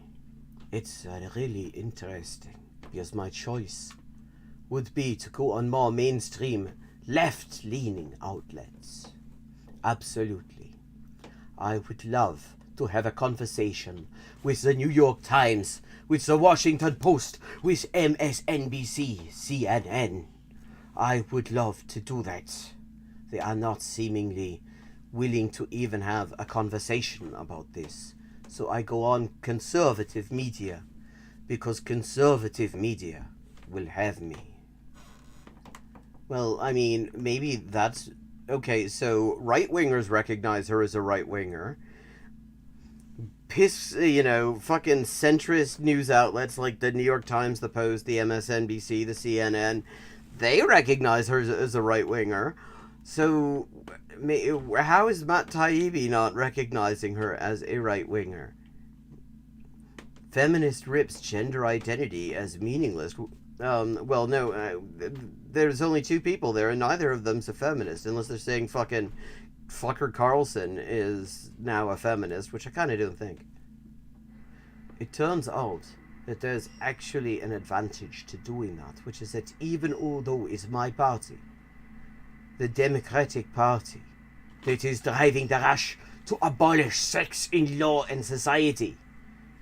It's really interesting, because my choice would be to go on more mainstream, left-leaning outlets. Absolutely. I would love to have a conversation with the New York Times, with the Washington Post, with MSNBC, CNN. I would love to do that. They are not seemingly willing to even have a conversation about this. So I go on conservative media, because conservative media will have me. Well, I mean, maybe that's... Okay, so right-wingers recognize her as a right-winger. Fucking centrist news outlets like the New York Times, the Post, the MSNBC, the CNN, they recognize her as a right-winger. So how is Matt Taibbi not recognizing her as a right-winger? Feminist rips gender identity as meaningless. Well, no, there's only two people there, and neither of them's a feminist, unless they're saying fucking Fucker Carlson is now a feminist, which I kind of don't think. It turns out that there's actually an advantage to doing that, which is that even although it's my party, the Democratic Party, that is driving the rush to abolish sex in law and society.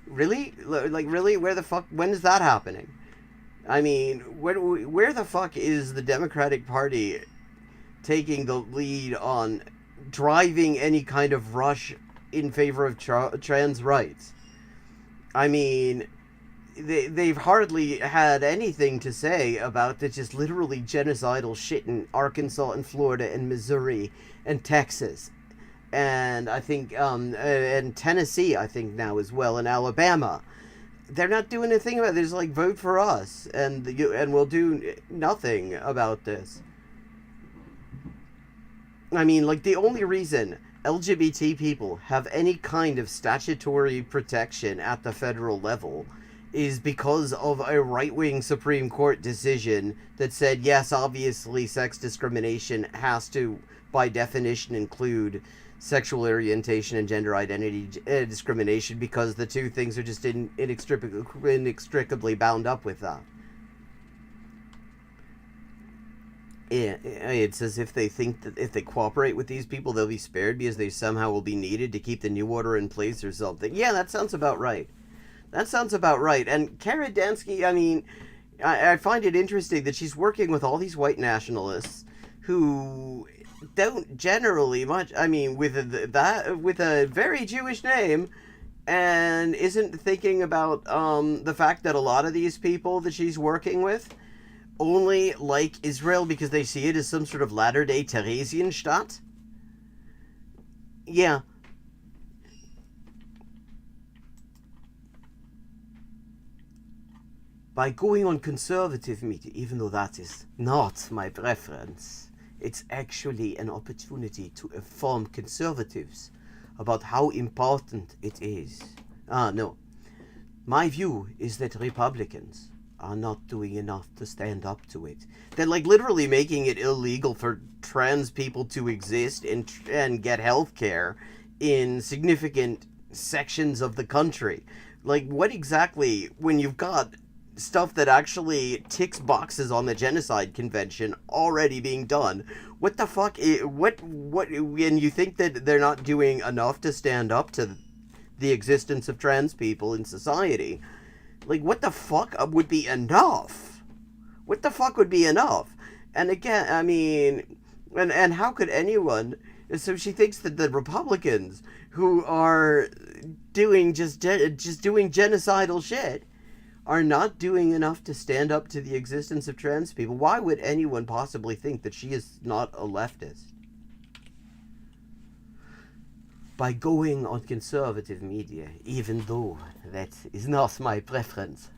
Really? Really? Where the fuck? When is that happening? I mean, where the fuck is the Democratic Party taking the lead on driving any kind of rush in favor of trans rights? I mean, they've hardly had anything to say about the just literally genocidal shit in Arkansas and Florida and Missouri and Texas. And I think, and Tennessee, I think now as well, and Alabama. They're not doing anything about it. They're just like, vote for us, and we'll do nothing about this. I mean, like, the only reason LGBT people have any kind of statutory protection at the federal level is because of a right-wing Supreme Court decision that said, yes, obviously sex discrimination has to, by definition, include sexual orientation and gender identity discrimination, because the two things are just inextricably bound up with that. It's as if they think that if they cooperate with these people, they'll be spared because they somehow will be needed to keep the new order in place or something. Yeah, that sounds about right. That sounds about right. And Kara Dansky, I mean, I find it interesting that she's working with all these white nationalists who don't generally much, I mean, with a very Jewish name, and isn't thinking about the fact that a lot of these people that she's working with only like Israel because they see it as some sort of Latter-day Theresian Staat. Yeah. By going on conservative media, even though that is not my preference, it's actually an opportunity to inform conservatives about how important it is. No. My view is that Republicans are not doing enough to stand up to it. They're like literally making it illegal for trans people to exist and get health care in significant sections of the country. Like, what exactly, when you've got stuff that actually ticks boxes on the Genocide Convention already being done, what the fuck, when you think that they're not doing enough to stand up to the existence of trans people in society, like, what the fuck would be enough? What the fuck would be enough? And again, I mean, and how could anyone... So she thinks that the Republicans who are doing just doing genocidal shit are not doing enough to stand up to the existence of trans people. Why would anyone possibly think that she is not a leftist? By going on conservative media, even though that is not my preference,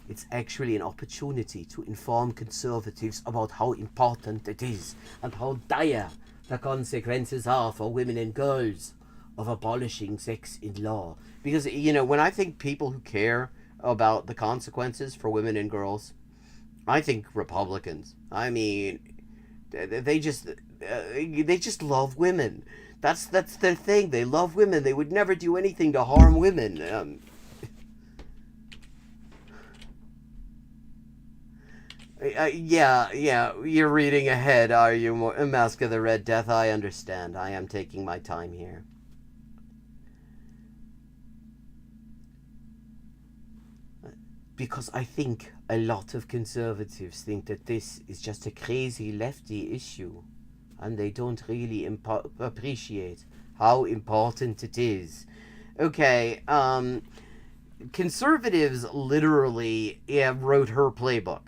it's actually an opportunity to inform conservatives about how important it is and how dire the consequences are for women and girls of abolishing sex in law. Because, you know, when I think people who care about the consequences for women and girls, I think Republicans. I mean, they just love women. That's their thing. They love women. They would never do anything to harm women. Yeah, you're reading ahead, are you, Mask of the Red Death? I understand. I am taking my time here. because I think a lot of conservatives think that this is just a crazy lefty issue, and they don't really appreciate how important it is. Okay, conservatives literally wrote her playbook.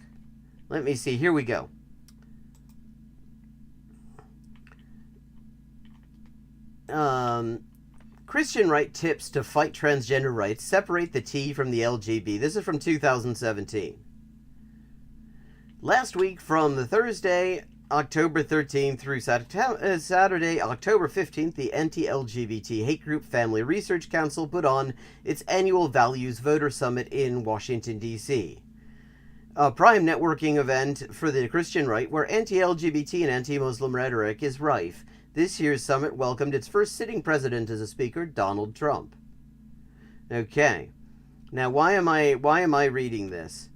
Let me see, here we go. Christian right tips to fight transgender rights, separate the T from the LGB. This is from 2017. Last week, from the Thursday, October 13th through Saturday, October 15th, the anti-LGBT hate group Family Research Council put on its annual Values Voter Summit in Washington, D.C. A prime networking event for the Christian right where anti-LGBT and anti-Muslim rhetoric is rife. This year's summit welcomed its first sitting president as a speaker, Donald Trump. Okay. Now, why am I reading this?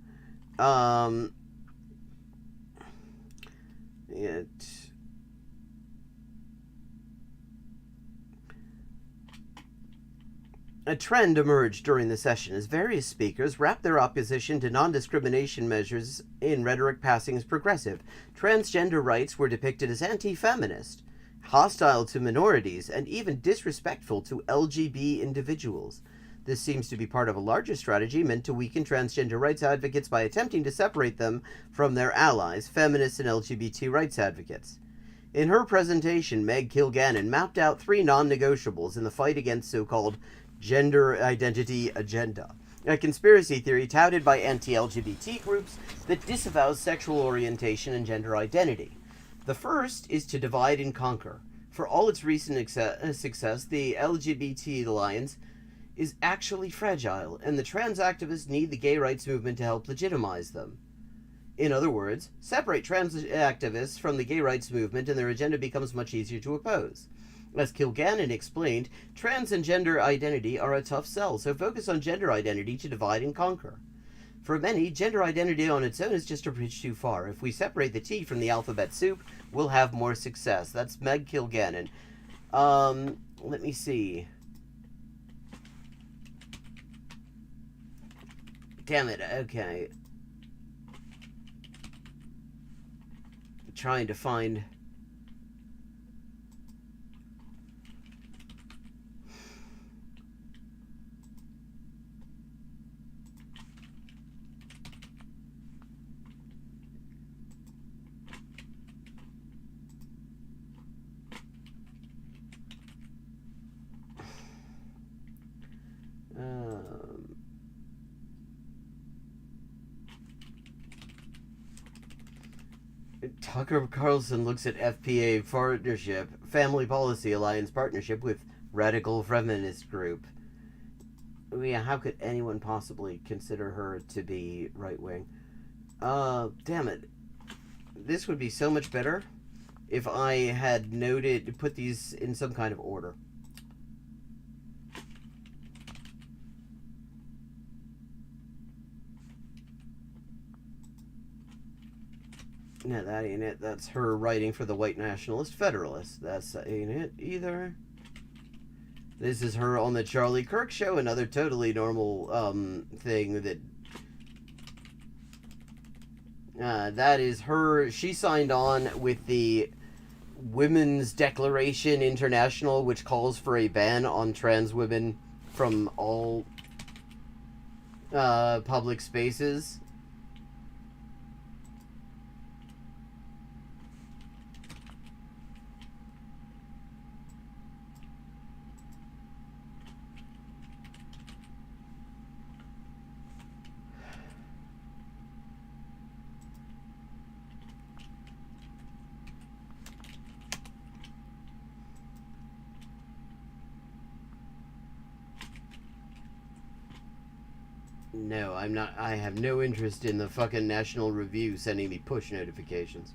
A trend emerged during the session as various speakers wrapped their opposition to non-discrimination measures in rhetoric passing as progressive. Transgender rights were depicted as anti-feminist, hostile to minorities, and even disrespectful to LGBT individuals. This seems to be part of a larger strategy meant to weaken transgender rights advocates by attempting to separate them from their allies, feminists and LGBT rights advocates. In her presentation, Meg Kilgannon mapped out 3 non-negotiables in the fight against so-called gender identity agenda, a conspiracy theory touted by anti-LGBT groups that disavows sexual orientation and gender identity. The first is to divide and conquer. For all its recent success, the LGBT alliance is actually fragile, and the trans activists need the gay rights movement to help legitimize them. In other words, separate trans activists from the gay rights movement and their agenda becomes much easier to oppose. As Kilgannon explained, trans and gender identity are a tough sell, so focus on gender identity to divide and conquer. For many, gender identity on its own is just a bridge too far. If we separate the T from the alphabet soup, we'll have more success. That's Meg Kilgannon. Let me see. Damn it, okay. I'm trying to find... Tucker Carlson looks at FPA partnership, Family Policy Alliance partnership with radical feminist group. Yeah, how could anyone possibly consider her to be right-wing? Damn it. This would be so much better if I had put these in some kind of order. No, that ain't it. That's her writing for the White Nationalist Federalist. That's ain't it either. This is her on the Charlie Kirk Show, another totally normal thing that... that is her. She signed on with the Women's Declaration International, which calls for a ban on trans women from all public spaces. No, I'm not. I have no interest in the fucking National Review sending me push notifications.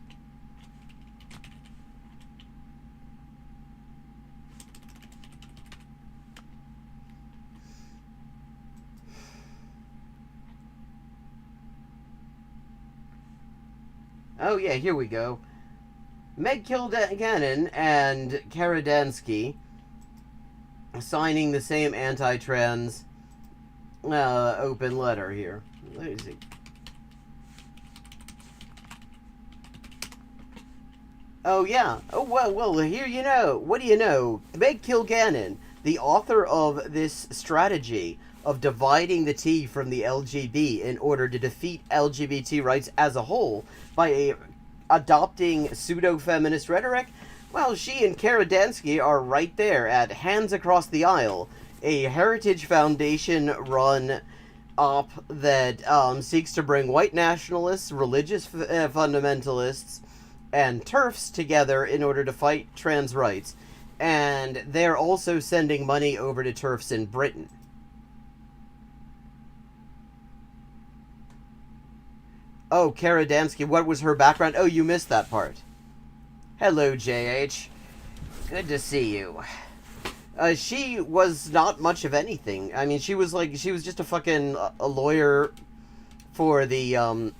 Oh yeah, here we go. Meg Kilgannon and Karadansky signing the same anti-trans open letter here. Let me see. Oh, yeah. Oh, well, here you know. What do you know? Meg Kilgannon, the author of this strategy of dividing the T from the LGB in order to defeat LGBT rights as a whole by adopting pseudo-feminist rhetoric, well, she and Kara Dansky are right there at Hands Across the Aisle, a Heritage Foundation-run op that seeks to bring white nationalists, religious fundamentalists, and TERFs together in order to fight trans rights. And they're also sending money over to TERFs in Britain. Oh, Kara Dansky, what was her background? Oh, you missed that part. Hello, JH. Good to see you. She was not much of anything. I mean, she was just a fucking a lawyer for the,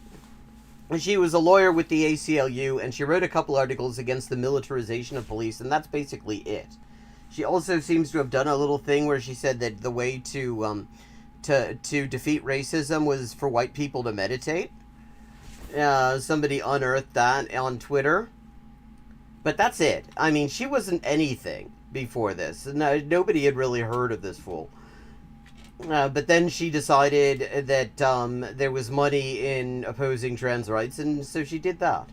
she was a lawyer with the ACLU, and she wrote a couple articles against the militarization of police, and that's basically it. She also seems to have done a little thing where she said that the way to defeat racism was for white people to meditate. Somebody unearthed that on Twitter. But that's it. I mean, she wasn't anything before this. Nobody had really heard of this fool. But then she decided that there was money in opposing trans rights, and so she did that.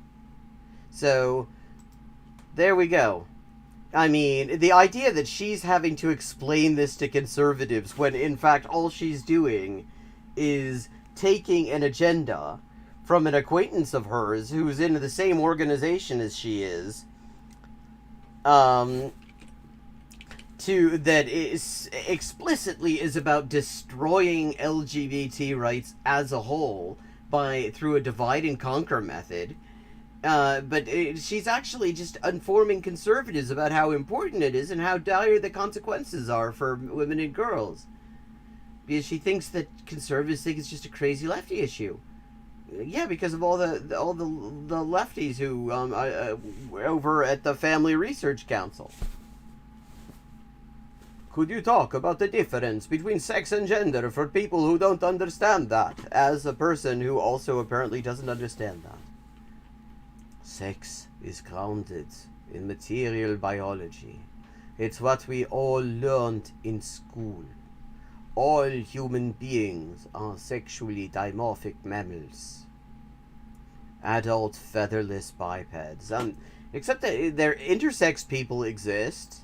So, there we go. I mean, the idea that she's having to explain this to conservatives when, in fact, all she's doing is taking an agenda from an acquaintance of hers who's in the same organization as she is, that is explicitly is about destroying LGBT rights as a whole through a divide and conquer method. But she's actually just informing conservatives about how important it is and how dire the consequences are for women and girls. Because she thinks that conservatives think it's just a crazy lefty issue. Yeah, because of all the lefties who over at the Family Research Council. Could you talk about the difference between sex and gender for people who don't understand that? As a person who also apparently doesn't understand that. Sex is grounded in material biology. It's what we all learned in school. All human beings are sexually dimorphic mammals. Adult featherless bipeds. Except that their intersex people exist.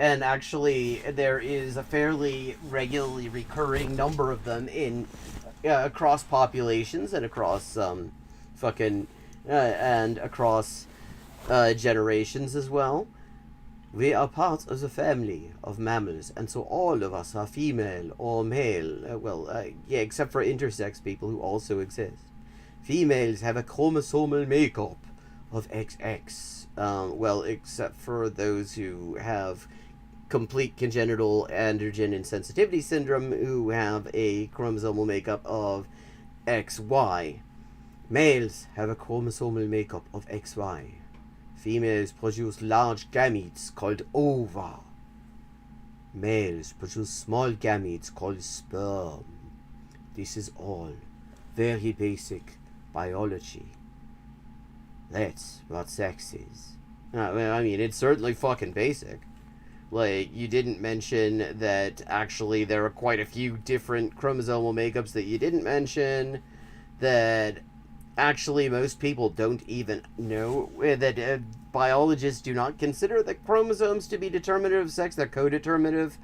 And actually, there is a fairly regularly recurring number of them in across populations and across and across generations as well. We are part of the family of mammals, and so all of us are female or male. Yeah, except for intersex people who also exist. Females have a chromosomal makeup of XX. Except for those who have complete congenital androgen insensitivity syndrome, who have a chromosomal makeup of XY. Males have a chromosomal makeup of XY. Females produce large gametes called ova. Males produce small gametes called sperm. This is all very basic biology. That's what sex is. I mean, it's certainly fucking basic. Like, you didn't mention that actually there are quite a few different chromosomal makeups that you didn't mention, that actually most people don't even know, that biologists do not consider the chromosomes to be determinative of sex. They're co-determinative.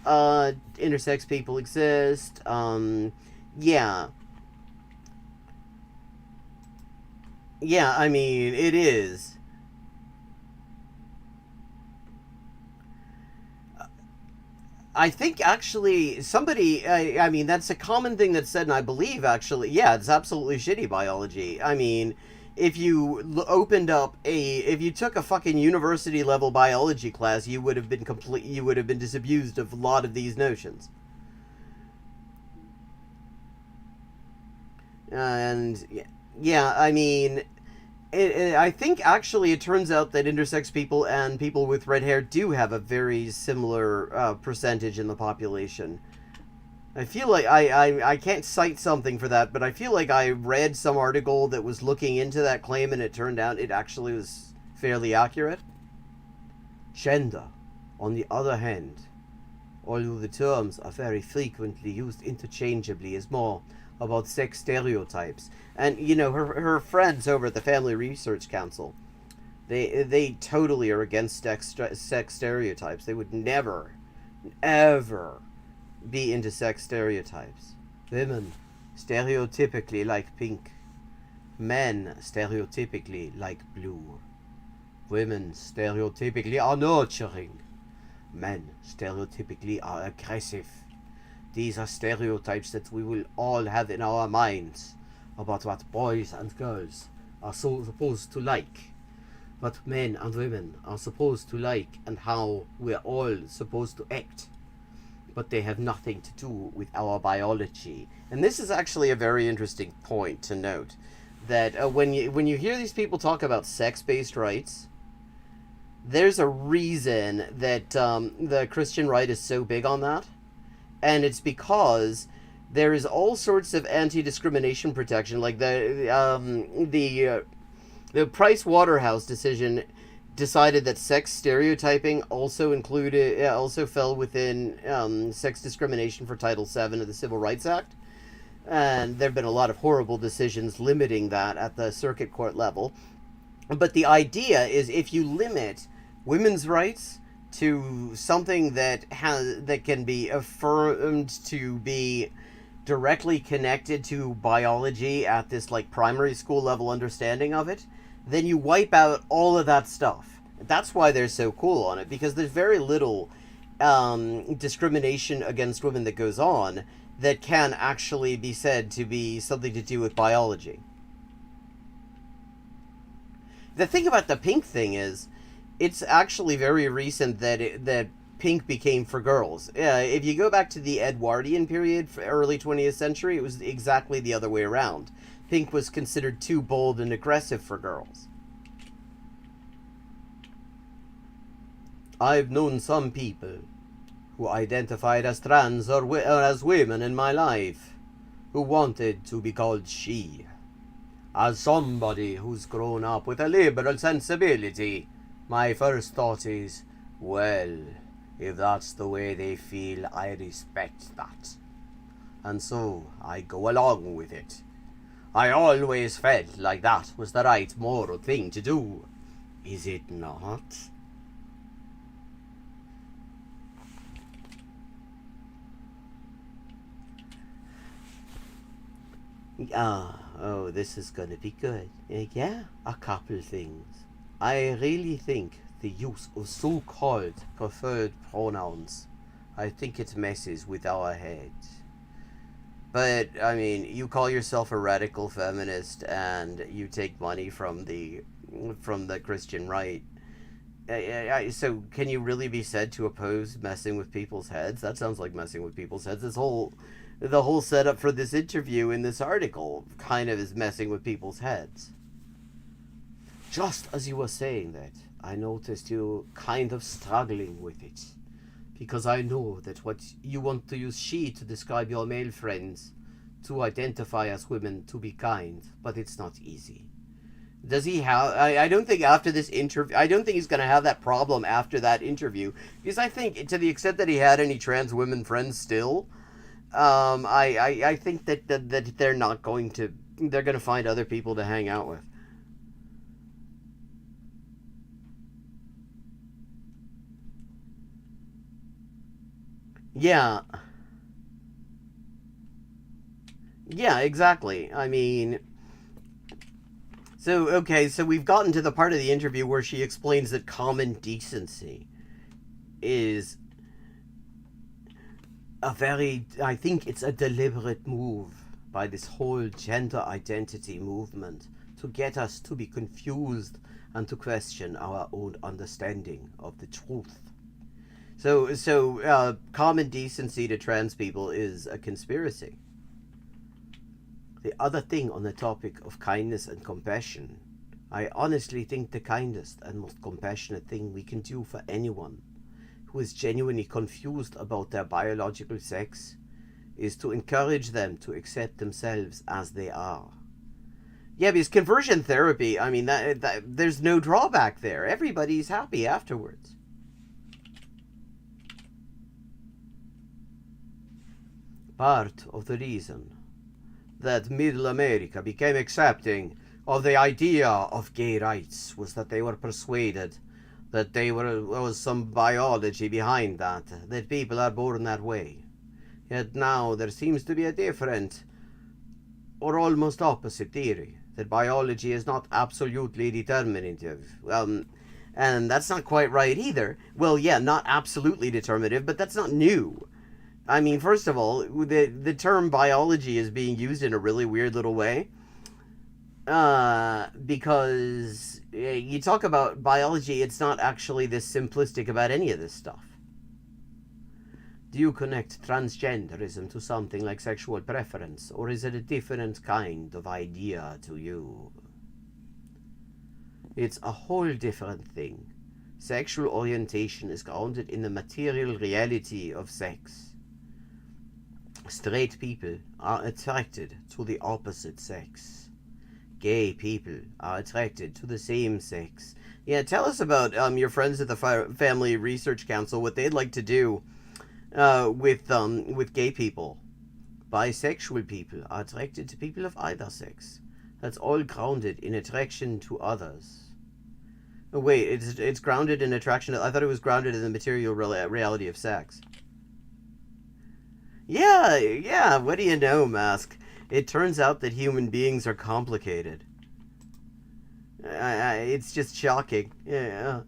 Intersex people exist. Yeah. Yeah, I mean, it is. I think actually somebody, I mean, that's a common thing that's said, and I believe actually, yeah, it's absolutely shitty biology. I mean, if you if you took a fucking university level biology class, you would have been disabused of a lot of these notions. And yeah, I mean, I think actually it turns out that intersex people and people with red hair do have a very similar percentage in the population. I feel like I can't cite something for that, but I feel like I read some article that was looking into that claim and it turned out it actually was fairly accurate. Gender, on the other hand, although the terms are very frequently used interchangeably, is more about sex stereotypes. And, you know, her friends over at the Family Research Council, they totally are against sex stereotypes. They would never, ever be into sex stereotypes. Women stereotypically like pink. Men stereotypically like blue. Women stereotypically are nurturing. Men stereotypically are aggressive. These are stereotypes that we will all have in our minds about what boys and girls are so supposed to like, what men and women are supposed to like, and how we're all supposed to act. But they have nothing to do with our biology. And this is actually a very interesting point to note, that when you hear these people talk about sex-based rights, there's a reason that the Christian right is so big on that, and it's because there is all sorts of anti-discrimination protection, like the Price Waterhouse decision decided that sex stereotyping also fell within sex discrimination for Title VII of the Civil Rights Act, and there have been a lot of horrible decisions limiting that at the circuit court level. But the idea is, if you limit women's rights to something that can be affirmed to be directly connected to biology at this like primary school level understanding of it, then you wipe out all of that stuff. That's why they're so cool on it, because there's very little discrimination against women that goes on that can actually be said to be something to do with biology. The thing about the pink thing is, it's actually very recent that pink became for girls. If you go back to the Edwardian period, early 20th century, it was exactly the other way around. Pink was considered too bold and aggressive for girls. I've known some people who identified as trans or as women in my life, who wanted to be called she. As somebody who's grown up with a liberal sensibility, my first thought is, well, if that's the way they feel, I respect that. And so I go along with it. I always felt like that was the right moral thing to do. Is it not? Oh, this is gonna be good. Yeah, a couple things. I really think the use of so-called preferred pronouns, I think it messes with our heads. But, I mean, you call yourself a radical feminist and you take money from the Christian right. So can you really be said to oppose messing with people's heads? That sounds like messing with people's heads. The whole setup for this interview in this article kind of is messing with people's heads. Just as you were saying that, I noticed you kind of struggling with it. Because I know that what you want to use she to describe your male friends, to identify as women, to be kind, but it's not easy. Does he have... I don't think after this interview... I don't think he's going to have that problem after that interview. Because I think, to the extent that he had any trans women friends still, I think that they're not going to... They're going to find other people to hang out with. Yeah. Yeah, exactly. I mean... So we've gotten to the part of the interview where she explains that common decency is I think it's a deliberate move by this whole gender identity movement to get us to be confused and to question our own understanding of the truth. So common decency to trans people is a conspiracy. The other thing on the topic of kindness and compassion, I honestly think the kindest and most compassionate thing we can do for anyone who is genuinely confused about their biological sex is to encourage them to accept themselves as they are. Yeah, because conversion therapy, I mean, that there's no drawback there. Everybody's happy afterwards. Part of the reason that Middle America became accepting of the idea of gay rights was that they were persuaded that there was some biology behind that people are born that way. Yet now there seems to be a different, or almost opposite theory, that biology is not absolutely determinative. And that's not quite right either. Well, yeah, not absolutely determinative, but that's not new. I mean, first of all, the term biology is being used in a really weird little way. Because you talk about biology, it's not actually this simplistic about any of this stuff. Do you connect transgenderism to something like sexual preference, or is it a different kind of idea to you? It's a whole different thing. Sexual orientation is grounded in the material reality of sex. Straight people are attracted to the opposite sex. Gay people are attracted to the same sex. Yeah, tell us about your friends at the Family Research Council, what they'd like to do with gay people. Bisexual people are attracted to people of either sex. That's all grounded in attraction to others. Oh wait, it's grounded in attraction. I thought it was grounded in the material reality of sex. Yeah, what do you know, Mask? It turns out that human beings are complicated. It's just shocking. Yeah.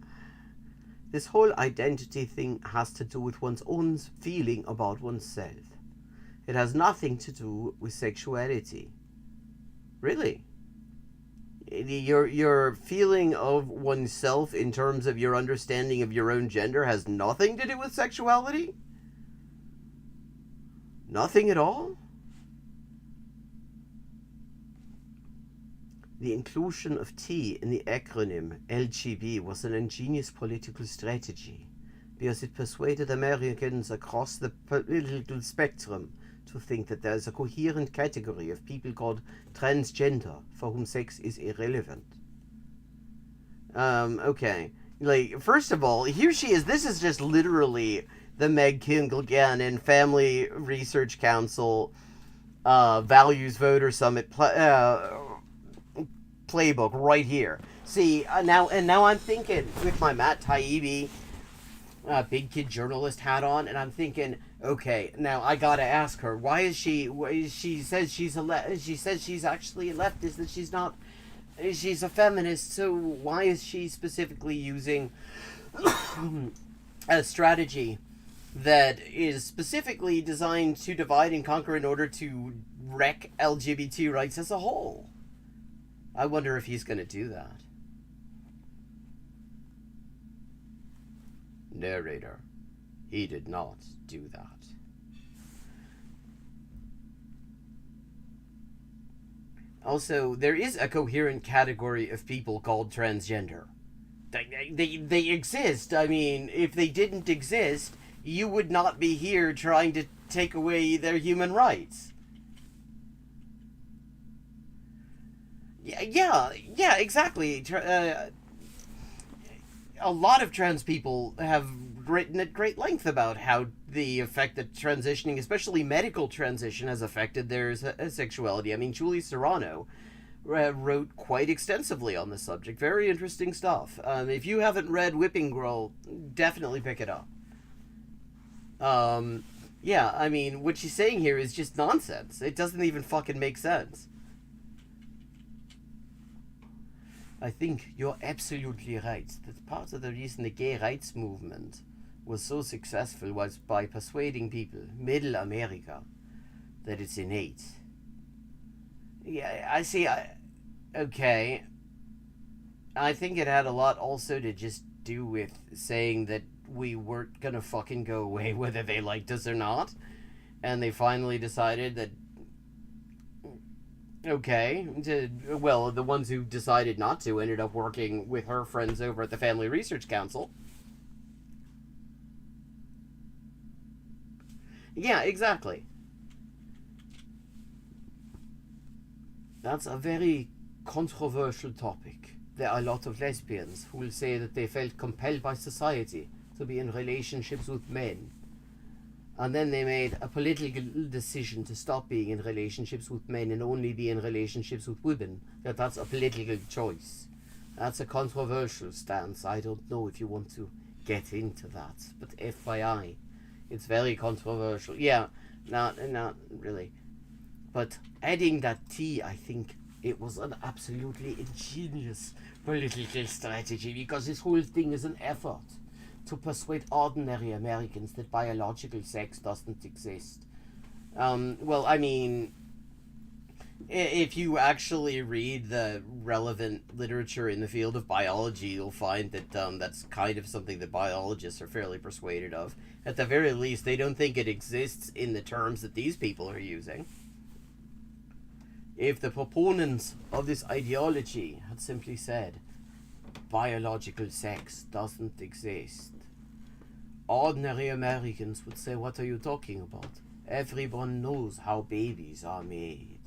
This whole identity thing has to do with one's own feeling about oneself. It has nothing to do with sexuality. Really? Your feeling of oneself in terms of your understanding of your own gender has nothing to do with sexuality? Nothing at all? The inclusion of T in the acronym LGB was an ingenious political strategy because it persuaded Americans across the political spectrum to think that there is a coherent category of people called transgender for whom sex is irrelevant. Okay. Like, first of all, here she is. This is just literally the Meg Kilgannon Family Research Council Values Voter Summit playbook right here. See, now I'm thinking with my Matt Taibbi big kid journalist hat on, and I'm thinking, okay, now I gotta ask her, why is she says she's she says she's actually a leftist, that she's not, she's a feminist, so why is she specifically using a strategy that is specifically designed to divide and conquer in order to wreck LGBT rights as a whole? I wonder if he's going to do that. Narrator. He did not do that. Also, there is a coherent category of people called transgender. They exist. I mean, if they didn't exist, you would not be here trying to take away their human rights. Yeah, exactly. A lot of trans people have written at great length about how the effect that transitioning, especially medical transition, has affected their sexuality. I mean, Julie Serrano wrote quite extensively on this subject. Very interesting stuff. If you haven't read Whipping Girl, definitely pick it up. Yeah, I mean, what she's saying here is just nonsense. It doesn't even fucking make sense. I think you're absolutely right. That part of the reason the gay rights movement was so successful was by persuading people, middle America, that it's innate. Yeah, I see. Okay. I think it had a lot also to just do with saying that we weren't gonna fucking go away whether they liked us or not. And they finally decided that, okay, well, the ones who decided not to ended up working with her friends over at the Family Research Council. Yeah, exactly. That's a very controversial topic. There are a lot of lesbians who will say that they felt compelled by society to be in relationships with men. And then they made a political decision to stop being in relationships with men and only be in relationships with women. That's a political choice. That's a controversial stance. I don't know if you want to get into that, but FYI, it's very controversial. Yeah, not really. But adding that T, I think it was an absolutely ingenious political strategy, because this whole thing is an effort to persuade ordinary Americans that biological sex doesn't exist. Well, I mean, if you actually read the relevant literature in the field of biology, you'll find that that's kind of something that biologists are fairly persuaded of. At the very least, they don't think it exists in the terms that these people are using. If the proponents of this ideology had simply said, biological sex doesn't exist, ordinary Americans would say, what are you talking about? Everyone knows how babies are made.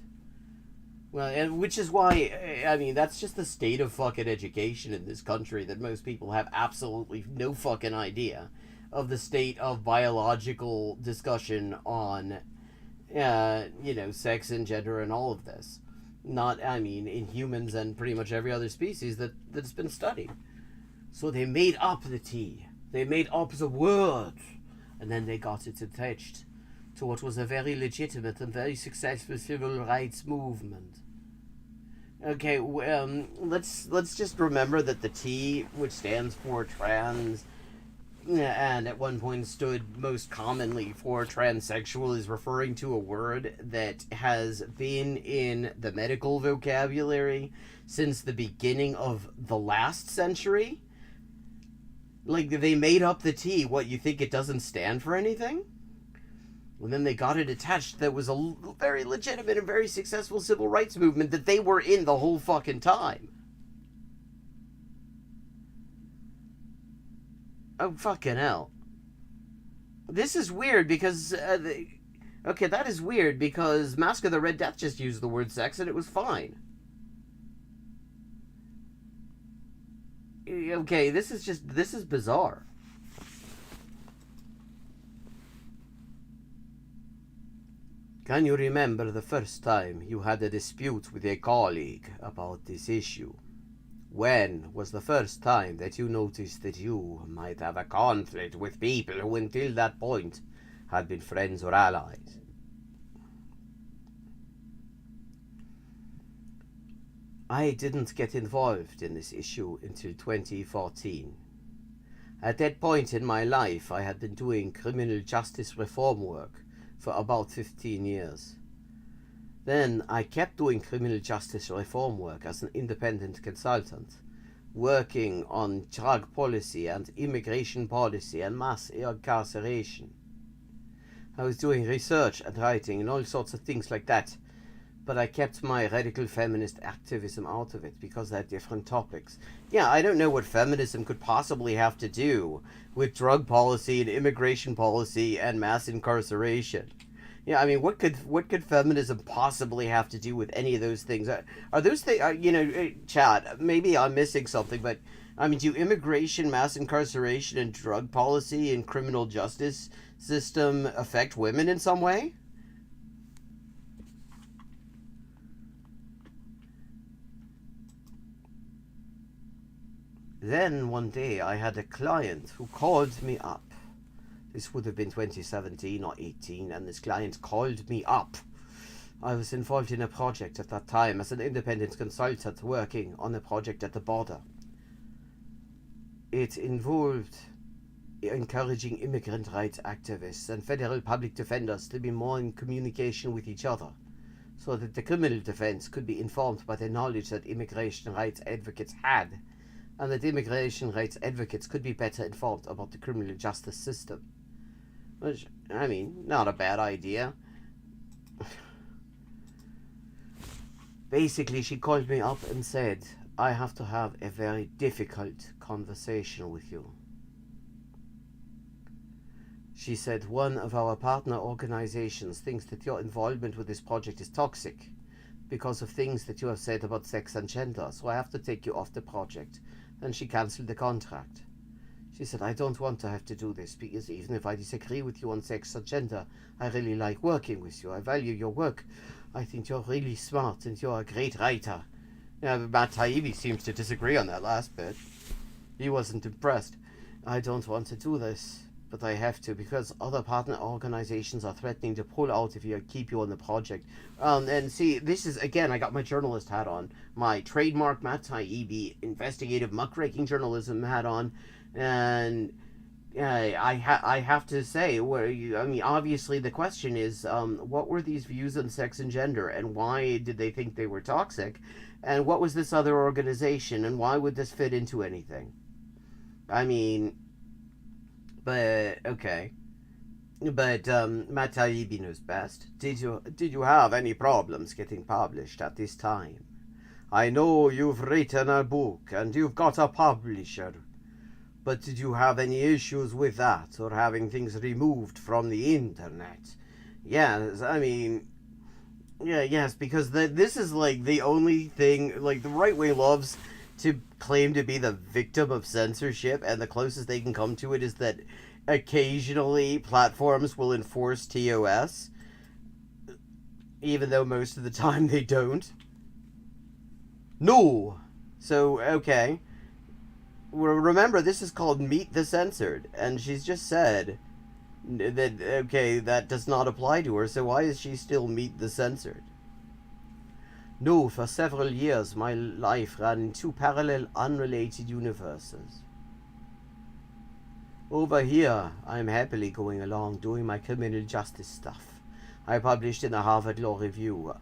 Well, and which is why, I mean, that's just the state of fucking education in this country, that most people have absolutely no fucking idea of the state of biological discussion on, sex and gender and all of this. Not, I mean, in humans and pretty much every other species that's been studied. So they made up the T. They made up the word. And then they got it attached to what was a very legitimate and very successful civil rights movement. Okay, let's just remember that the T, which stands for trans, and at one point stood most commonly for transsexual, is referring to a word that has been in the medical vocabulary since the beginning of the last century. Like, they made up the T. What, you think it doesn't stand for anything? And then they got it attached. That was a very legitimate and very successful civil rights movement that they were in the whole fucking time. Oh, fucking hell. This is weird because... okay, that is weird because Mask of the Red Death just used the word sex and it was fine. Okay, this is bizarre. Can you remember the first time you had a dispute with a colleague about this issue? When was the first time that you noticed that you might have a conflict with people who until that point had been friends or allies? I didn't get involved in this issue until 2014. At that point in my life, I had been doing criminal justice reform work for about 15 years. Then I kept doing criminal justice reform work as an independent consultant, working on drug policy and immigration policy and mass incarceration. I was doing research and writing and all sorts of things like that, but I kept my radical feminist activism out of it because they're different topics. Yeah, I don't know what feminism could possibly have to do with drug policy and immigration policy and mass incarceration. Yeah, I mean, what could feminism possibly have to do with any of those things? Are those things, Chad, maybe I'm missing something, but, I mean, do immigration, mass incarceration, and drug policy and criminal justice system affect women in some way? Then one day I had a client who called me up. This would have been 2017 or 18, and this client called me up. I was involved in a project at that time as an independent consultant working on a project at the border. It involved encouraging immigrant rights activists and federal public defenders to be more in communication with each other, so that the criminal defense could be informed by the knowledge that immigration rights advocates had, and that immigration rights advocates could be better informed about the criminal justice system. Which, I mean, not a bad idea. Basically, she called me up and said, I have to have a very difficult conversation with you. She said, one of our partner organizations thinks that your involvement with this project is toxic, because of things that you have said about sex and gender, so I have to take you off the project. And she cancelled the contract. She said, I don't want to have to do this, because even if I disagree with you on sex and gender, I really like working with you. I value your work. I think you're really smart and you're a great writer. Matt Taibbi seems to disagree on that last bit. He wasn't impressed. I don't want to do this, but I have to, because other partner organizations are threatening to pull out if you keep you on the project. And see, this is, again, I got my journalist hat on, my trademark Matt Taibbi investigative muckraking journalism hat on, and I have to say, obviously the question is, what were these views on sex and gender, and why did they think they were toxic, and what was this other organization, and why would this fit into anything? I mean, but okay. But Matt Taibbi knows best. Did you have any problems getting published at this time? I know you've written a book and you've got a publisher, but did you have any issues with that or having things removed from the internet? Yes, I mean, yeah, yes, because this is like the only thing, like the right wing loves to claim to be the victim of censorship, and the closest they can come to it is that occasionally platforms will enforce TOS, even though most of the time they don't. No! So, okay. Remember, this is called Meet the Censored, and she's just said that, okay, that does not apply to her, so why is she still Meet the Censored? No, for several years my life ran in two parallel, unrelated universes. Over here, I'm happily going along doing my criminal justice stuff. I published in the Harvard Law Review.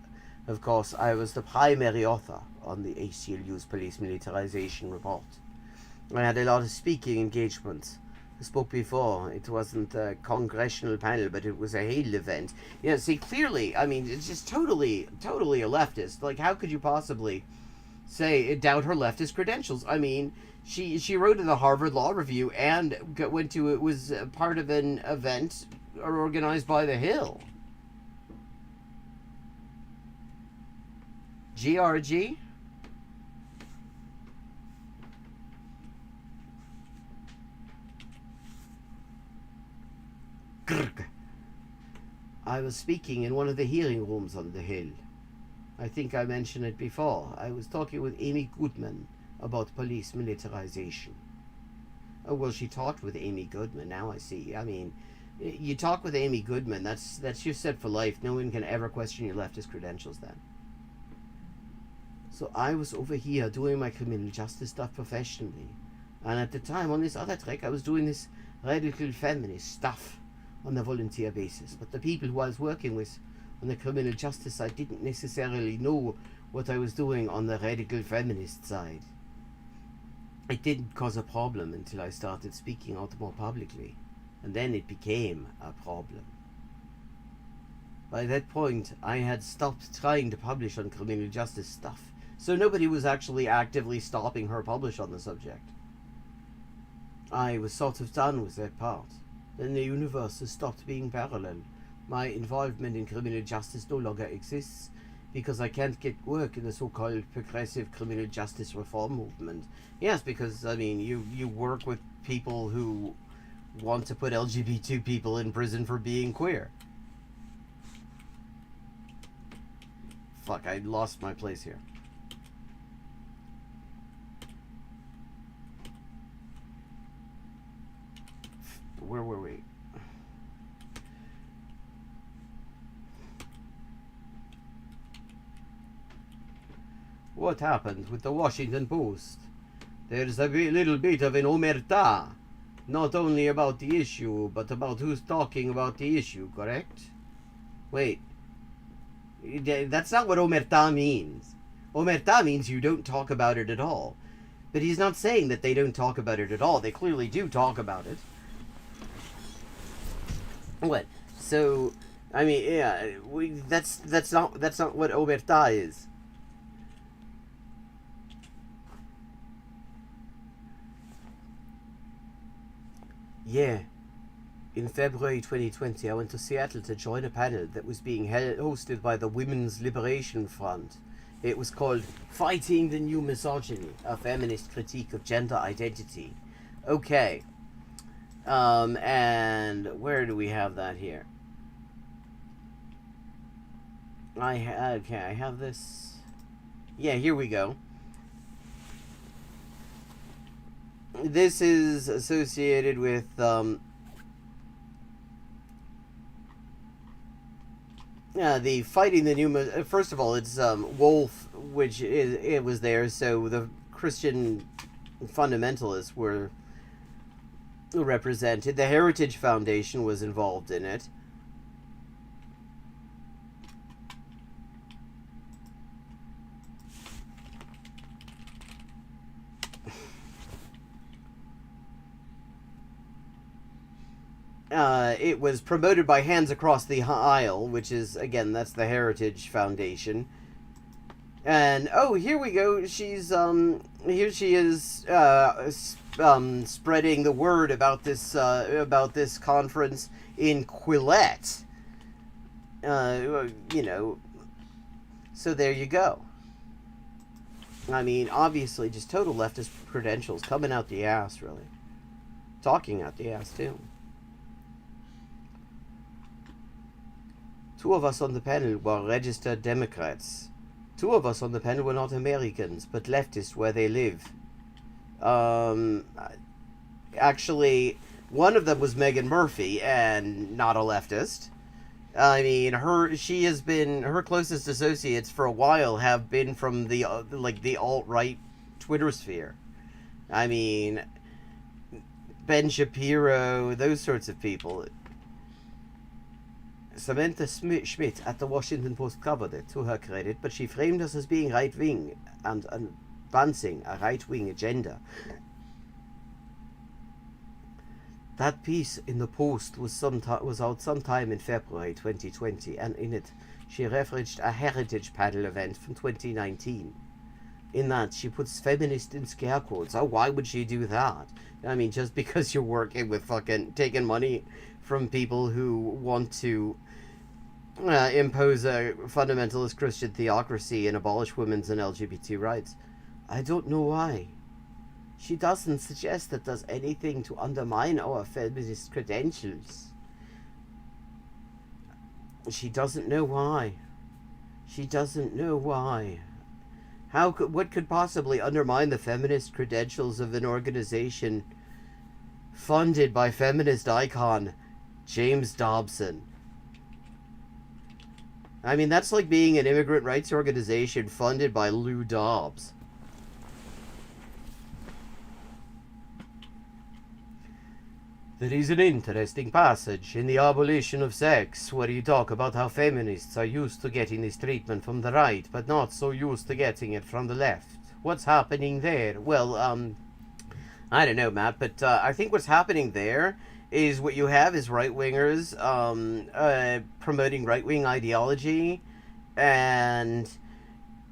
Of course, I was the primary author on the ACLU's police militarization report. I had a lot of speaking engagements. I spoke before. It wasn't a congressional panel, but it was a Hale event. Yeah, see, clearly, I mean, it's just totally a leftist. Like, how could you possibly doubt her leftist credentials? I mean, she wrote in the Harvard Law Review and it was part of an event organized by the Hill. GRG? Grg. I was speaking in one of the hearing rooms on the Hill. I think I mentioned it before. I was talking with Amy Goodman about police militarization. Oh, well, she talked with Amy Goodman. Now I see. I mean, you talk with Amy Goodman, that's you're set for life. No one can ever question your leftist credentials then. So I was over here doing my criminal justice stuff professionally. And at the time, on this other track, I was doing this radical feminist stuff on a volunteer basis. But the people who I was working with on the criminal justice side didn't necessarily know what I was doing on the radical feminist side. It didn't cause a problem until I started speaking out more publicly, and then it became a problem. By that point, I had stopped trying to publish on criminal justice stuff, so nobody was actually actively stopping her publish on the subject. I was sort of done with that part. Then the universes stopped being parallel. My involvement in criminal justice no longer exists, because I can't get work in the so-called progressive criminal justice reform movement. Yes, because, I mean, you work with people who want to put LGBT people in prison for being queer. Fuck, I lost my place here. Where were we? What happened with the Washington Post? There's a little bit of an omerta. Not only about the issue, but about who's talking about the issue, correct? Wait. That's not what omerta means. Omerta means you don't talk about it at all. But he's not saying that they don't talk about it at all. They clearly do talk about it. What? So, I mean, yeah, that's not what omerta is. Yeah. In February 2020, I went to Seattle to join a panel that was being hosted by the Women's Liberation Front. It was called Fighting the New Misogyny, a feminist critique of gender identity. Okay. And where do we have that here? I have this. Yeah, here we go. This is associated with the fighting the new. First of all, it's Wolf, which it was there, so the Christian fundamentalists were represented. The Heritage Foundation was involved in it. It was promoted by Hands Across the Aisle, which is, again, that's the Heritage Foundation. And, oh, here we go. She's, here she is, spreading the word about this conference in Quillette. You know, so there you go. I mean, obviously, just total leftist credentials coming out the ass, really. Talking out the ass, too. Two of us on the panel were registered Democrats. Two of us on the panel were not Americans, but leftists where they live. Actually, one of them was Meghan Murphy, and not a leftist. I mean, her closest associates for a while have been from the alt-right Twitter sphere. I mean, Ben Shapiro, those sorts of people. Samantha Schmidt at the Washington Post covered it, to her credit, but she framed us as being right-wing and advancing a right-wing agenda. That piece in the Post was out sometime in February 2020, and in it she referenced a Heritage panel event from 2019. In that, she puts feminist in scare quotes. Oh, why would she do that? I mean, just because you're working with fucking taking money from people who want to impose a fundamentalist Christian theocracy and abolish women's and LGBT rights. I don't know why. She doesn't suggest that does anything to undermine our feminist credentials. She doesn't know why. She doesn't know why. What could possibly undermine the feminist credentials of an organization funded by feminist icon James Dobson? I mean, that's like being an immigrant rights organization funded by Lou Dobbs. There is an interesting passage in The Abolition of Sex where you talk about how feminists are used to getting this treatment from the right, but not so used to getting it from the left. What's happening there? Well, I don't know, Matt, but I think what's happening there is what you have is right-wingers promoting right-wing ideology, and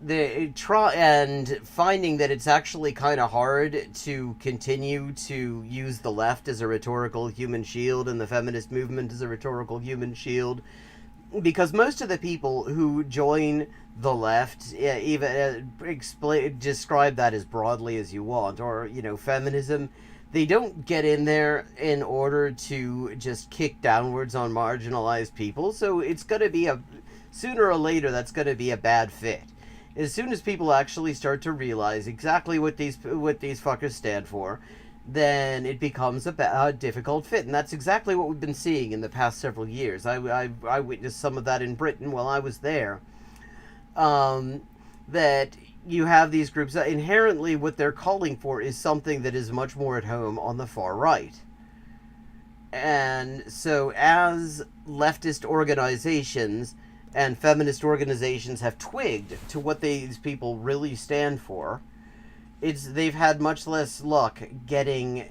they try and finding that it's actually kind of hard to continue to use the left as a rhetorical human shield and the feminist movement as a rhetorical human shield, because most of the people who join the left, even describe that as broadly as you want, or, you know, feminism, they don't get in there in order to just kick downwards on marginalized people. So it's going to be sooner or later, that's going to be a bad fit. As soon as people actually start to realize exactly what these fuckers stand for, then it becomes a difficult fit. And that's exactly what we've been seeing in the past several years. I witnessed some of that in Britain while I was there. That you have these groups that inherently what they're calling for is something that is much more at home on the far right. And so as leftist organizations and feminist organizations have twigged to what these people really stand for, they've had much less luck getting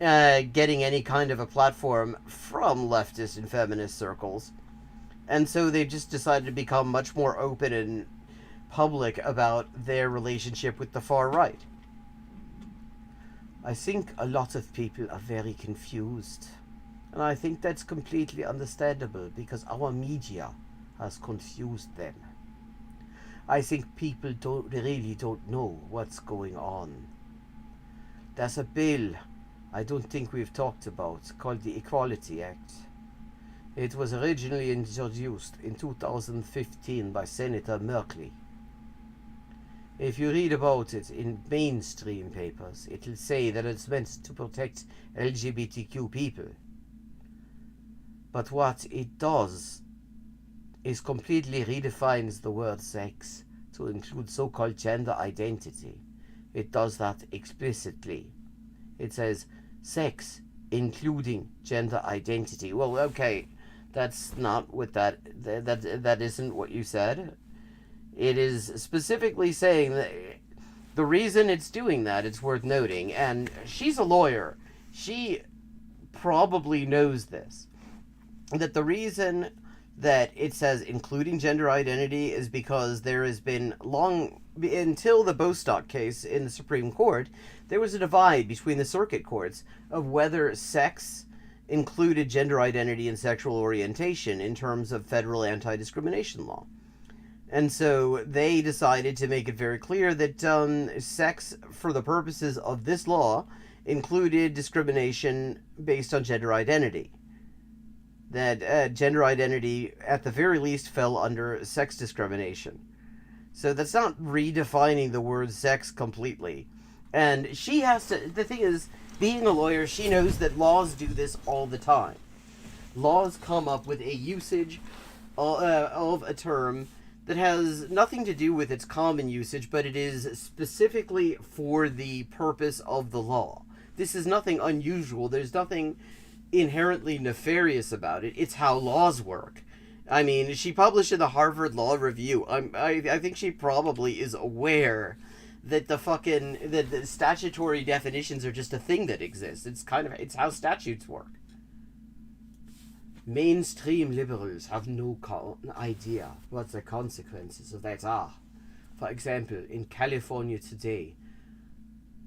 any kind of a platform from leftist and feminist circles. And so they've just decided to become much more open and public about their relationship with the far right. I think a lot of people are very confused. And I think that's completely understandable because our media has confused them. I think people don't know what's going on. There's a bill I don't think we've talked about called the Equality Act. It was originally introduced in 2015 by Senator Merkley. If you read about it in mainstream papers, it'll say that it's meant to protect LGBTQ people. But what it does is completely redefines the word sex to include so-called gender identity. It does that explicitly. It says sex including gender identity. Well, okay, that's not what that isn't what you said. It is specifically saying that the reason it's doing that, it's worth noting, and she's a lawyer. She probably knows this, that the reason that it says including gender identity is because there has been until the Bostock case in the Supreme Court, there was a divide between the circuit courts of whether sex included gender identity and sexual orientation in terms of federal anti-discrimination law. And so they decided to make it very clear that sex, for the purposes of this law, included discrimination based on gender identity. That gender identity, at the very least, fell under sex discrimination. So that's not redefining the word sex completely. And she has to... The thing is, being a lawyer, she knows that laws do this all the time. Laws come up with a usage of a term that has nothing to do with its common usage, but it is specifically for the purpose of the law. This is nothing unusual. There's nothing inherently nefarious about it. It's how laws work. I mean, she published in the Harvard Law Review. I think she probably is aware that the statutory definitions are just a thing that exists. It's how statutes work. Mainstream liberals have no idea what the consequences of that are. For example, in California today,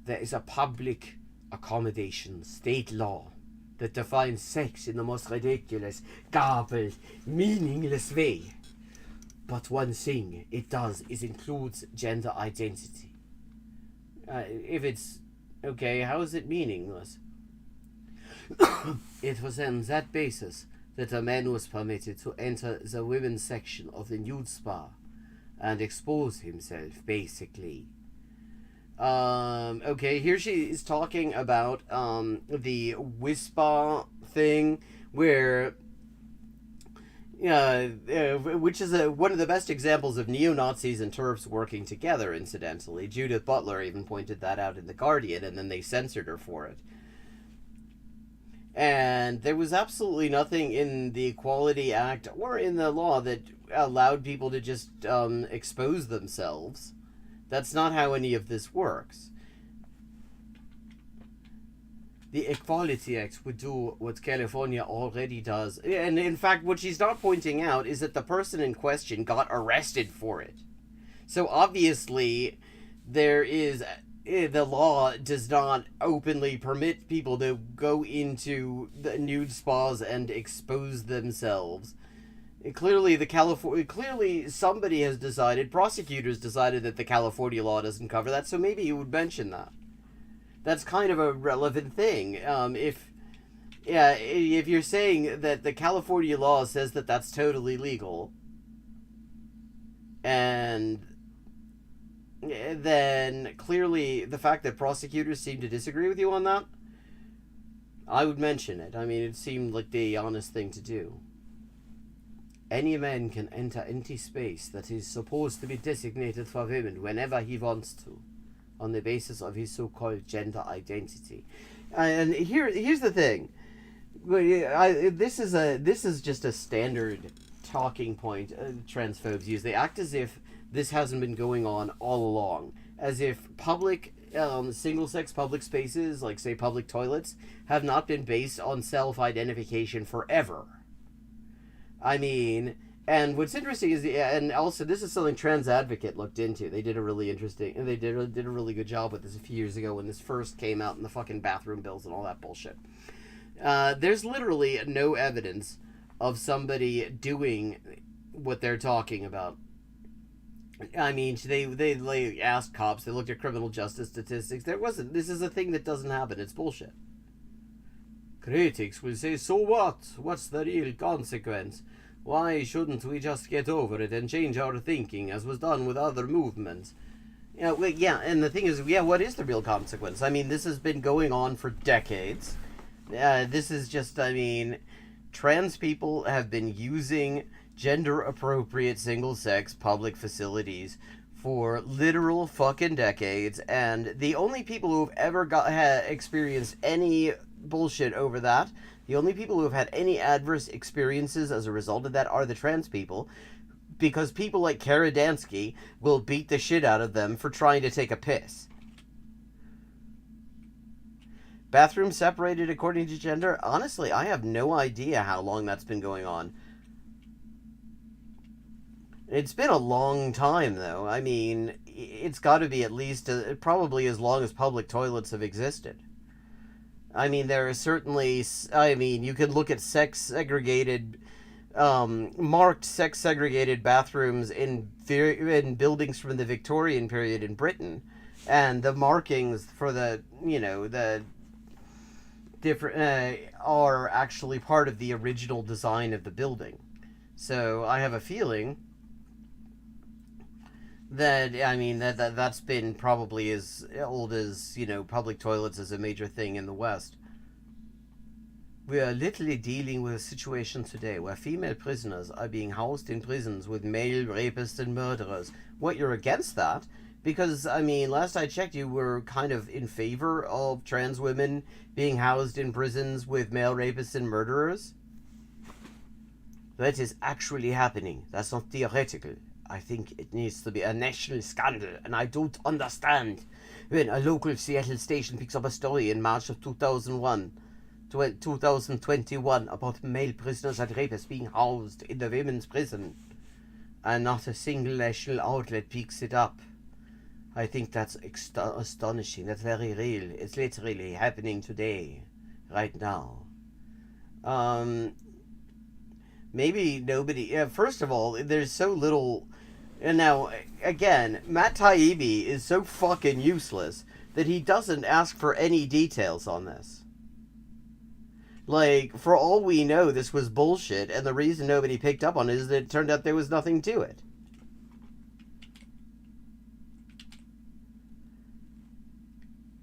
there is a public accommodation state law that defines sex in the most ridiculous, garbled, meaningless way. But one thing it does is includes gender identity. If it's okay, how is it meaningless? It was on that basis that a man was permitted to enter the women's section of the nude spa and expose himself, basically. Okay, here she is talking about the Whisper thing, where which is one of the best examples of neo-Nazis and TERFs working together, incidentally. Judith Butler even pointed that out in The Guardian, and then they censored her for it. And there was absolutely nothing in the Equality Act or in the law that allowed people to just expose themselves. That's not how any of this works. The Equality Act would do what California already does. And in fact, what she's not pointing out is that the person in question got arrested for it. So obviously, the law does not openly permit people to go into the nude spas and expose themselves. Clearly somebody has decided, prosecutors decided that the California law doesn't cover that, so maybe you would mention that. That's kind of a relevant thing. If you're saying that the California law says that that's totally legal, and then clearly the fact that prosecutors seem to disagree with you on that, I would mention it. I mean, it seemed like the honest thing to do. Any man can enter any space that is supposed to be designated for women whenever he wants to, on the basis of his so-called gender identity. And here's the thing. This is just a standard talking point transphobes use. They act as if this hasn't been going on all along, as if public single-sex public spaces, like say public toilets, have not been based on self-identification forever. I mean, and what's interesting is, and also this is something Trans Advocate looked into. They did a really good job with this a few years ago when this first came out in the fucking bathroom bills and all that bullshit. There's literally no evidence of somebody doing what they're talking about. I mean, they asked cops. They looked at criminal justice statistics. There wasn't. This is a thing that doesn't happen. It's bullshit. Critics will say, "So what? What's the real consequence? Why shouldn't we just get over it and change our thinking, as was done with other movements?" Yeah. And the thing is, yeah, what is the real consequence? I mean, this has been going on for decades. This is just, I mean, trans people have been using gender appropriate single sex public facilities for literal fucking decades, and the only people who have ever experienced any bullshit over that, the only people who have had any adverse experiences as a result of that are the trans people, because people like Kara Dansky will beat the shit out of them for trying to take a piss. Bathrooms separated according to gender? Honestly, I have no idea how long that's been going on. It's been a long time, though. I mean, it's got to be at least probably as long as public toilets have existed. I mean, there are certainly. I mean, you could look at sex segregated, marked sex segregated bathrooms in buildings from the Victorian period in Britain, and the markings for the different are actually part of the original design of the building. So I have a feeling that, I mean, that's been probably as old as, public toilets as a major thing in the West. We are literally dealing with a situation today where female prisoners are being housed in prisons with male rapists and murderers. What, you're against that? Because, I mean, last I checked, you were kind of in favor of trans women being housed in prisons with male rapists and murderers. That is actually happening. That's not theoretical. I think it needs to be a national scandal, and I don't understand when a local Seattle station picks up a story in March of 2021 about male prisoners and rapists being housed in the women's prison, and not a single national outlet picks it up. I think that's astonishing. That's very real. It's literally happening today, right now. Maybe nobody. First of all, there's so little. And now, again, Matt Taibbi is so fucking useless that he doesn't ask for any details on this. Like, for all we know, this was bullshit, and the reason nobody picked up on it is that it turned out there was nothing to it.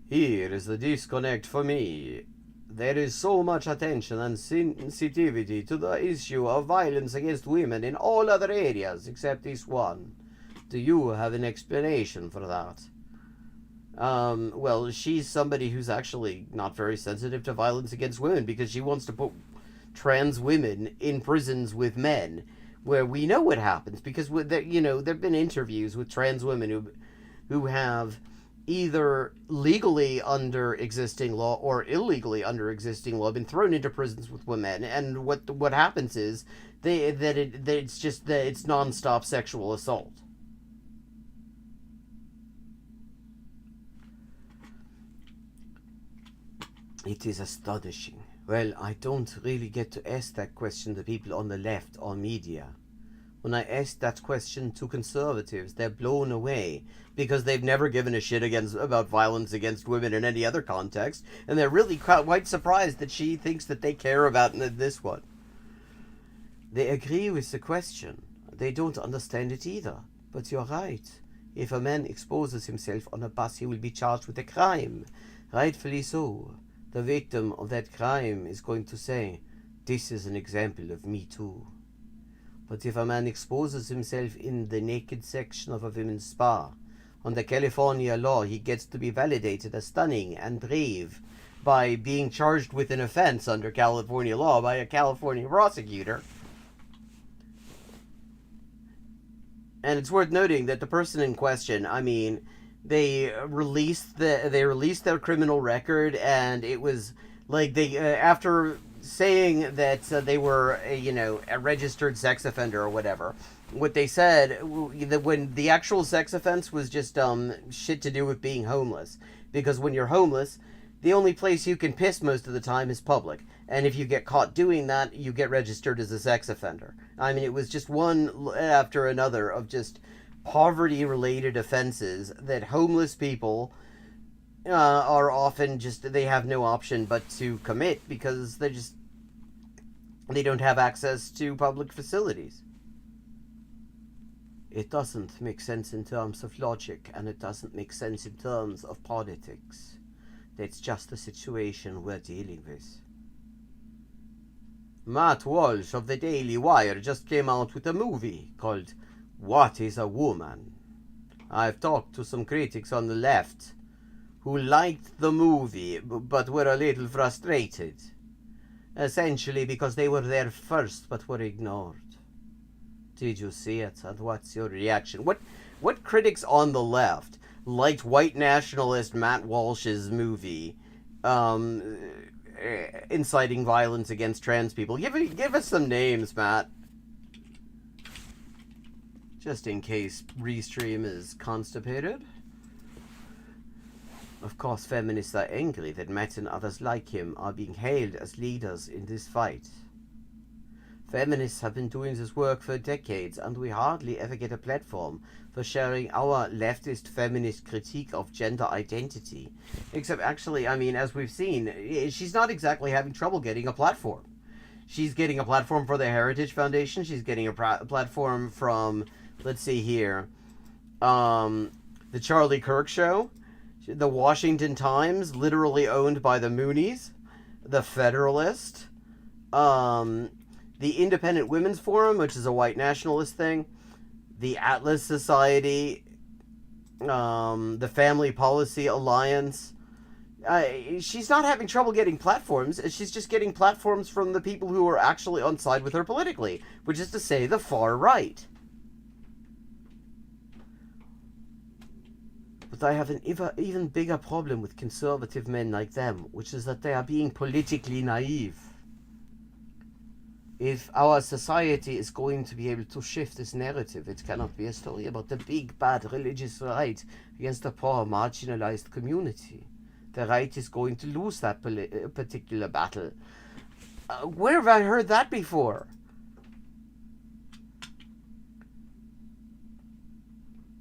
Here is the disconnect for me. There is so much attention and sensitivity to the issue of violence against women in all other areas except this one. Do you have an explanation for that? Well, she's somebody who's actually not very sensitive to violence against women because she wants to put trans women in prisons with men, where we know what happens, because there have been interviews with trans women who have either legally under existing law or illegally under existing law been thrown into prisons with women, and what happens is it's non-stop sexual assault. It is astonishing. Well, I don't really get to ask that question to people on the left or media. When I ask that question to conservatives, they're blown away because they've never given a shit about violence against women in any other context, and they're really quite surprised that she thinks that they care about this one. They agree with the question. They don't understand it either. But you're right. If a man exposes himself on a bus, he will be charged with a crime. Rightfully so. The victim of that crime is going to say, "This is an example of Me Too." But if a man exposes himself in the naked section of a women's spa, under California law, he gets to be validated as stunning and brave by being charged with an offense under California law by a California prosecutor. And it's worth noting that the person in question, I mean, they released their criminal record, and it was like they after saying that they were a registered sex offender or whatever. What they said, that when the actual sex offense was just shit to do with being homeless, because when you're homeless, the only place you can piss most of the time is public, And if you get caught doing that, you get registered as a sex offender. I mean, it was just one after another of just poverty related offenses that homeless people are often just, they have no option but to commit because they don't have access to public facilities. It doesn't make sense in terms of logic, and it doesn't make sense in terms of politics. That's just the situation we're dealing with. Matt Walsh of the Daily Wire just came out with a movie called What is a Woman? I've talked to some critics on the left who liked the movie but were a little frustrated. Essentially because they were there first but were ignored. Did you see it? And what's your reaction? What critics on the left liked white nationalist Matt Walsh's movie inciting violence against trans people? Give us some names, Matt. Just in case Restream is constipated. Of course, feminists are angry that Matt and others like him are being hailed as leaders in this fight. Feminists have been doing this work for decades, and we hardly ever get a platform for sharing our leftist feminist critique of gender identity. Except, actually, I mean, as we've seen, she's not exactly having trouble getting a platform. She's getting a platform for the Heritage Foundation. She's getting a platform from, let's see here, the Charlie Kirk Show, the Washington Times, literally owned by the Moonies, the Federalist, the Independent Women's Forum, which is a white nationalist thing, the Atlas Society, the Family Policy Alliance. She's not having trouble getting platforms. She's just getting platforms from the people who are actually on side with her politically, which is to say the far right. But I have an even bigger problem with conservative men like them, which is that they are being politically naive. If our society is going to be able to shift this narrative, it cannot be a story about the big bad religious right against the poor marginalized community. The right is going to lose that particular battle. Where have I heard that before?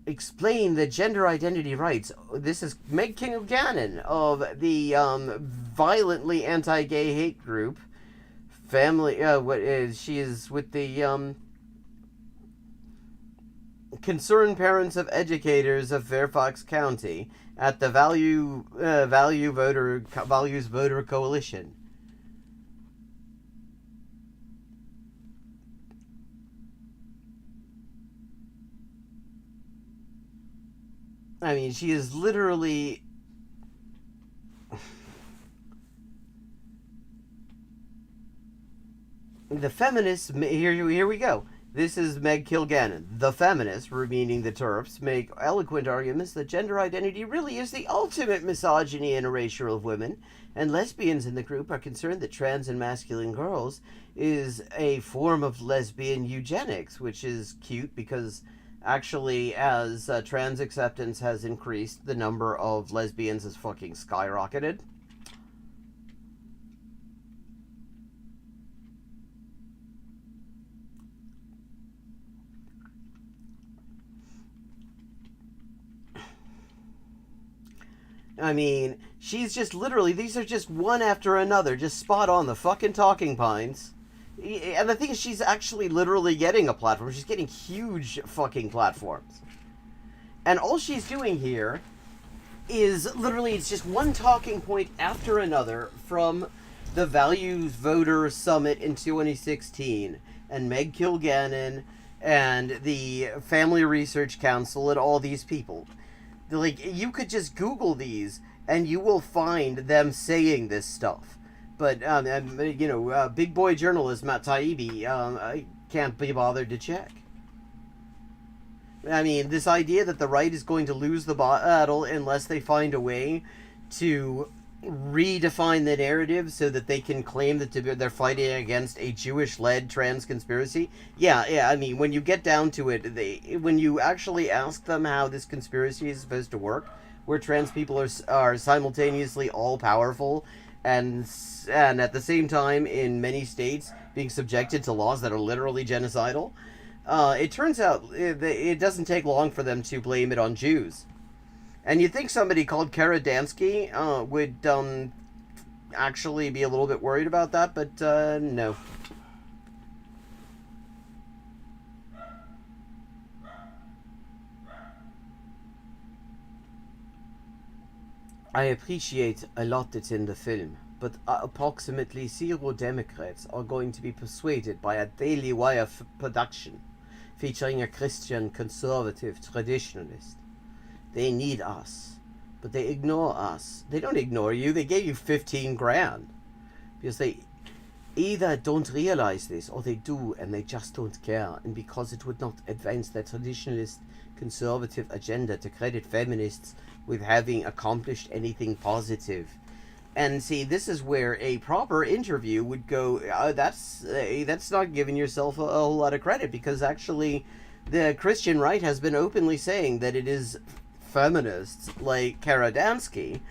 Explain the gender identity rights. This is Meg Kilgannon of the violently anti-gay hate group Family. She is with the Concerned Parents of Educators of Fairfax County at the Values Voter Coalition. I mean, she is literally the feminists. Here we go. This is Meg Kilgannon. The feminists, meaning the TERFs, make eloquent arguments that gender identity really is the ultimate misogyny and erasure of women, and lesbians in the group are concerned that trans and masculine girls is a form of lesbian eugenics, which is cute because actually, as trans acceptance has increased, the number of lesbians has fucking skyrocketed. I mean, she's just literally, these are just one after another, just spot on the fucking talking pines. And the thing is, she's actually literally getting a platform. She's getting huge fucking platforms. And all she's doing here is literally, it's just one talking point after another from the Values Voter Summit in 2016. And Meg Kilgannon and the Family Research Council and all these people. Like, you could just Google these and you will find them saying this stuff. But, big boy journalist Matt Taibbi I can't be bothered to check. I mean, this idea that the right is going to lose the battle unless they find a way to redefine the narrative so that they can claim that they're fighting against a Jewish-led trans conspiracy. Yeah, I mean, when you get down to it, when you actually ask them how this conspiracy is supposed to work, where trans people are simultaneously all-powerful, and and at the same time, in many states, being subjected to laws that are literally genocidal. It turns out it doesn't take long for them to blame it on Jews. And you'd think somebody called Karadansky would actually be a little bit worried about that, but no. I appreciate a lot that's in the film, but approximately zero Democrats are going to be persuaded by a Daily Wire production featuring a Christian conservative traditionalist. They need us, but they ignore us. They don't ignore you, they gave you 15 grand. Because they either don't realize this, or they do and they just don't care. And because it would not advance their traditionalist conservative agenda to credit feminists with having accomplished anything positive. And see, this is where a proper interview would go, that's not giving yourself a whole lot of credit, because actually the Christian right has been openly saying that it is feminists like Karadansky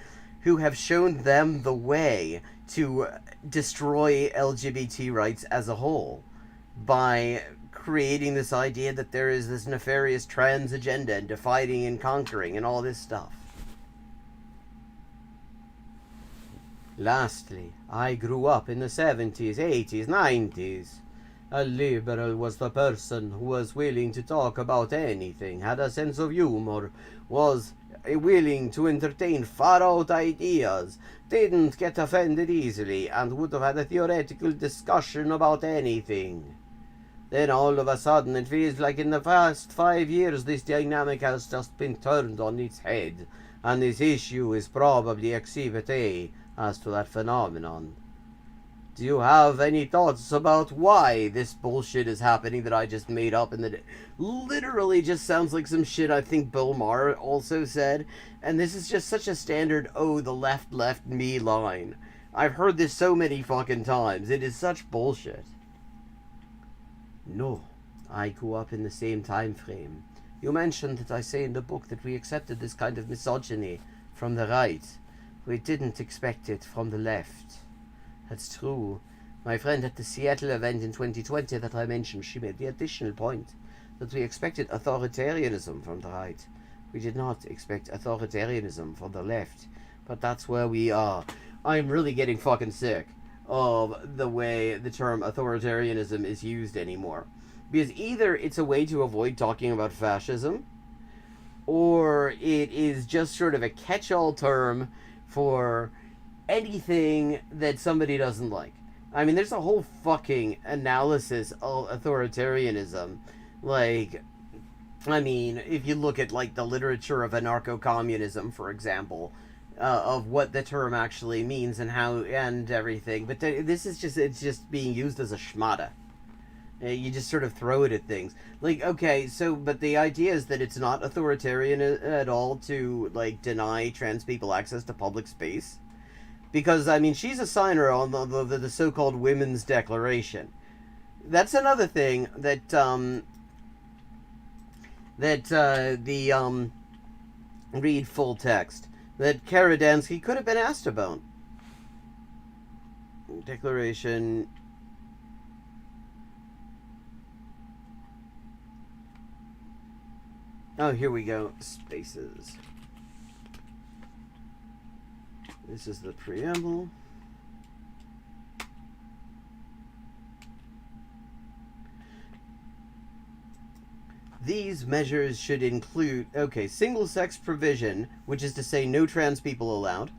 who have shown them the way to destroy LGBT rights as a whole by creating this idea that there is this nefarious trans agenda and dividing and conquering and all this stuff. Lastly, I grew up in the 70s, 80s, 90s. A liberal was the person who was willing to talk about anything, had a sense of humor, was willing to entertain far-out ideas, didn't get offended easily, and would have had a theoretical discussion about anything. Then all of a sudden it feels like in the past 5 years this dynamic has just been turned on its head, and this issue is probably Exhibit A as to that phenomenon. Do you have any thoughts about why this bullshit is happening that I just made up and that it literally just sounds like some shit I think Bill Maher also said? And this is just such a standard, oh, the left left me line. I've heard this so many fucking times. It is such bullshit. No, I grew up in the same time frame. You mentioned that I say in the book that we accepted this kind of misogyny from the right. We didn't expect it from the left. That's true. My friend at the Seattle event in 2020 that I mentioned, she made the additional point that we expected authoritarianism from the right. We did not expect authoritarianism from the left. But that's where we are. I'm really getting fucking sick of the way the term authoritarianism is used anymore. Because either it's a way to avoid talking about fascism, or it is just sort of a catch-all term for anything that somebody doesn't like. I mean, there's a whole fucking analysis of authoritarianism. Like, I mean, if you look at, like, the literature of anarcho-communism, for example, of what the term actually means and how, and everything. But this is just, it's just being used as a schmata. You just sort of throw it at things. Like, okay, so, but the idea is that it's not authoritarian at all to, like, deny trans people access to public space. Because, I mean, she's a signer on the so-called Women's Declaration. That's another thing that, read full text, that Karadansky could have been asked about. Declaration. Oh, here we go. Spaces. This is the preamble. These measures should include, okay, single-sex provision, which is to say no trans people allowed,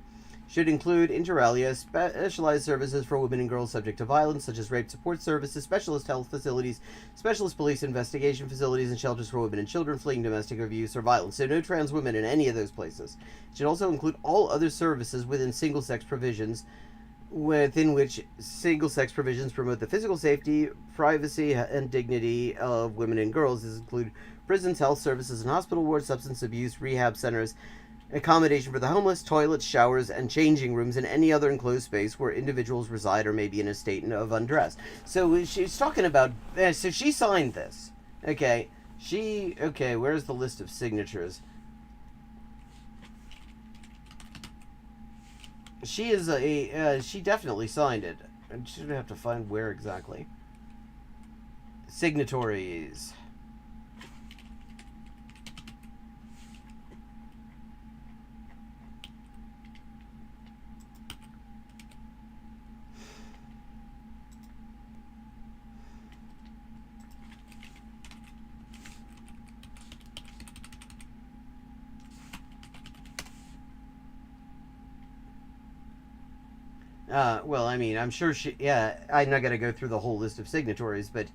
should include, inter alia, specialized services for women and girls subject to violence, such as rape support services, specialist health facilities, specialist police investigation facilities, and shelters for women and children fleeing domestic abuse or violence. So no trans women in any of those places. It should also include all other services within single-sex provisions, within which single-sex provisions promote the physical safety, privacy, and dignity of women and girls. These include prisons, health services, and hospital wards, substance abuse, rehab centers, accommodation for the homeless, toilets, showers, and changing rooms, and any other enclosed space where individuals reside or may be in a state of undress. So she's talking about, so she signed this. Okay, okay, where's the list of signatures? She is she definitely signed it. I should have to find where exactly. Signatories. Well, I mean, I'm sure she. Yeah, I'm not gonna go through the whole list of signatories, but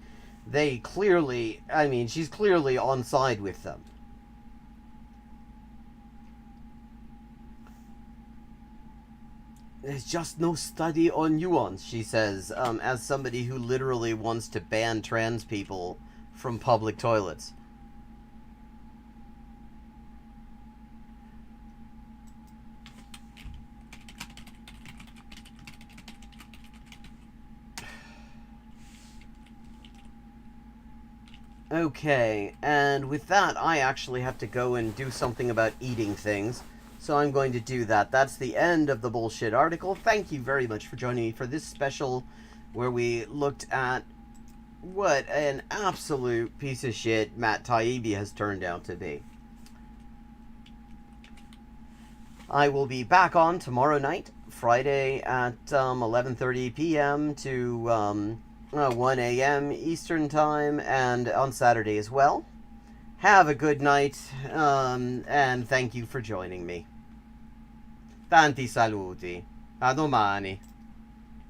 they clearly. I mean, she's clearly on side with them. There's just no study on nuance, she says, as somebody who literally wants to ban trans people from public toilets. Okay, and with that, I actually have to go and do something about eating things. So I'm going to do that. That's the end of the bullshit article. Thank you very much for joining me for this special where we looked at what an absolute piece of shit Matt Taibbi has turned out to be. I will be back on tomorrow night, Friday at 11:30 p.m. to 1 a.m. Eastern Time, and on Saturday as well. Have a good night, and thank you for joining me. Tanti saluti. A domani.